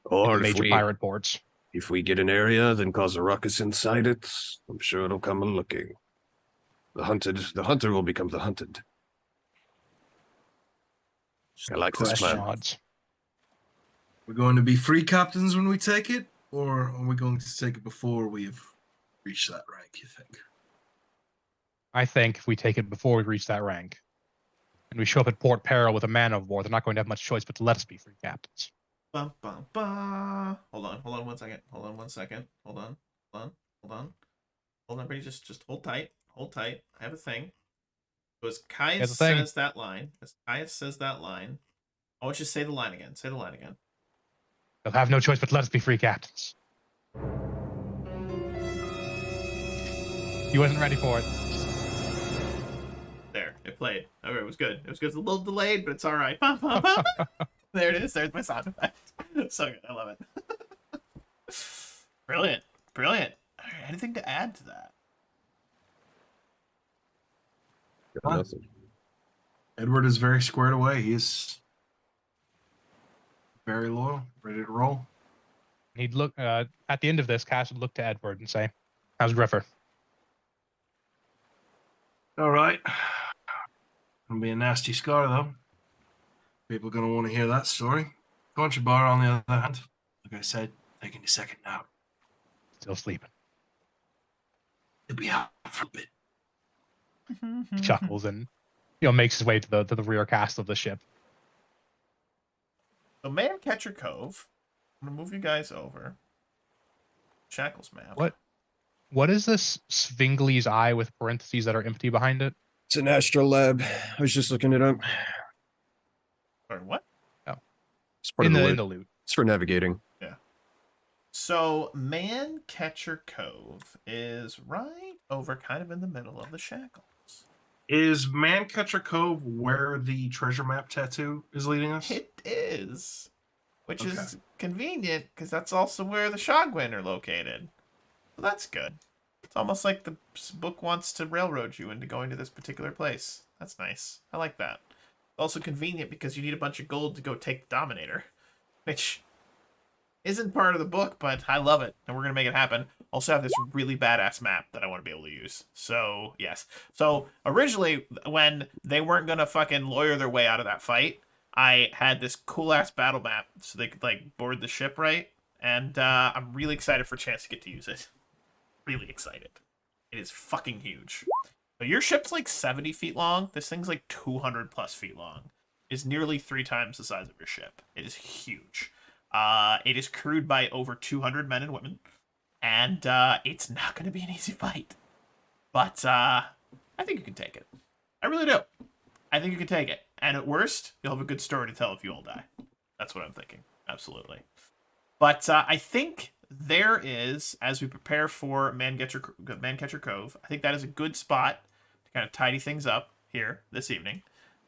In Or the major pirate ports. if we get an area, then cause a ruckus inside it, I'm sure it'll come a-looking. The hunter will become the hunted. I like this Question plan. odds. We're going to be free captains when we take it, or are we going to take it before we've reached that rank, you think? I think if we take it before we reach that rank, and we show up at Port Peril with a Man of War, they're not going to have much choice but to let us be free captains. Bum, bum, bum. Hold on 1 second. Hold on, everybody, just hold tight. I have a thing. So as Caius says that line, I want you to say the line again. Say the line again. They'll have no choice but to let us be free captains. He wasn't ready for it. There, it played. Okay, it was good. It was a little delayed, but it's all right. Bum, bum, bum. There it is. There's my sound effect. So good. I love it. Brilliant. All right, anything to add to that? Nothing. Edward is very squared away. He is very loyal, ready to roll. He'd look at the end of this. Cass would look to Edward and say, "How's Griffer?" All right. Gonna be a nasty scar, though. People gonna want to hear that story. Conchabar, on the other hand, like I said, taking a second nap. Still sleeping. He'll be out for a bit. He chuckles and makes his way to the rear castle of the ship. So Man Catcher Cove. I'm gonna move you guys over. Shackles map. What is this Svingly's eye with parentheses that are empty behind it? It's an astral lab. I was just looking it up. Or what? It's part In of the the loot. loot. It's for navigating. So Man Catcher Cove is right over kind of in the middle of the Shackles. Is Mancatcher Cove where the treasure map tattoo is leading us? It is. which Okay. is convenient because that's also where the Shogwen are located. So that's good. It's almost like the book wants to railroad you into going to this particular place. That's nice. I like that. Also convenient because you need a bunch of gold to go take the Dominator, which isn't part of the book, but I love it, and we're gonna make it happen. Also have this really badass map that I want to be able to use. So yes. So originally, when they weren't gonna fucking lawyer their way out of that fight, I had this cool ass battle map so they could like board the ship right, and I'm really excited for a chance to get to use it. Really excited. It is fucking huge. So your ship's like 70 feet long. This thing's like 200 plus feet long. It's nearly 3 times the size of your ship. It is huge. It is crewed by over 200 men and women, and it's not going to be an easy fight. But I think you can take it. I really do. I think you can take it. And at worst, you'll have a good story to tell if you all die. That's what I'm thinking. Absolutely. But I think there is, as we prepare for Mancatcher Cove, I think that is a good spot to kind of tidy things up here this evening.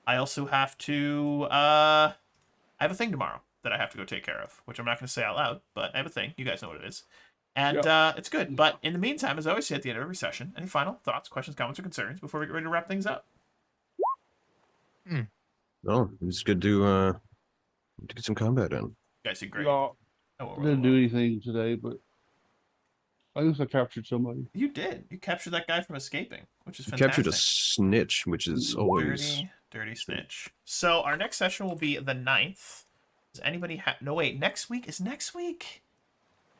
I also have to, I have a thing tomorrow that I have to go take care of, which I'm not going to say out loud, but I have a thing. You guys know what it is. And it's good. But in the meantime, as I always say at the end of every session, any final thoughts, questions, comments, or concerns before we get ready to wrap things up? No, it's good to get some combat in. You guys did great. No, Oh, I didn't do anything today, but I guess I captured somebody. You did. You captured that guy from escaping, which is You fantastic. captured a snitch, which is always Dirty snitch. So our next session will be the 9th. Does anybody have... No, wait. Next week? Is next week?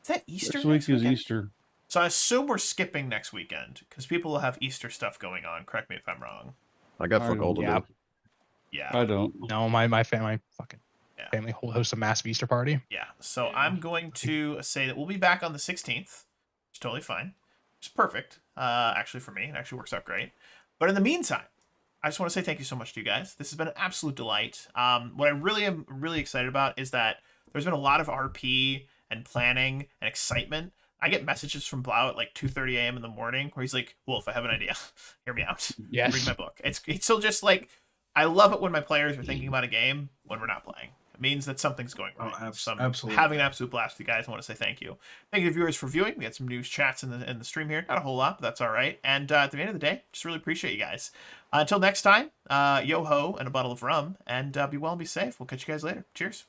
Is that Easter? Next week is weekend? Easter. So I assume we're skipping next weekend because people will have Easter stuff going on. Correct me if I'm wrong. I got fuck all to Yeah. do. Yeah. I don't. No, my family fucking Yeah. family hosts a massive Easter party. Yeah. So I'm going to say that we'll be back on the 16th. It's totally fine. It's perfect. Actually, for me, it actually works out great. But in the meantime, I just want to say thank you so much to you guys. This has been an absolute delight. What I really am really excited about is that there's been a lot of RP and planning and excitement. I get messages from Blau at like 2:30 a.m. in the morning where he's like, Wolf, I have an idea. Hear me out. Yes. Read my book. It's still just like, I love it when my players are thinking about a game when we're not playing. It means that something's going Oh, right. So I'm absolutely. having an absolute blast with you guys. I want to say thank you. Thank you to viewers for viewing. We had some news chats in the stream here. Not a whole lot, but that's all right. And at the end of the day, just really appreciate you guys. Until next time, yo ho and a bottle of rum. And be well and be safe. We'll catch you guys later. Cheers.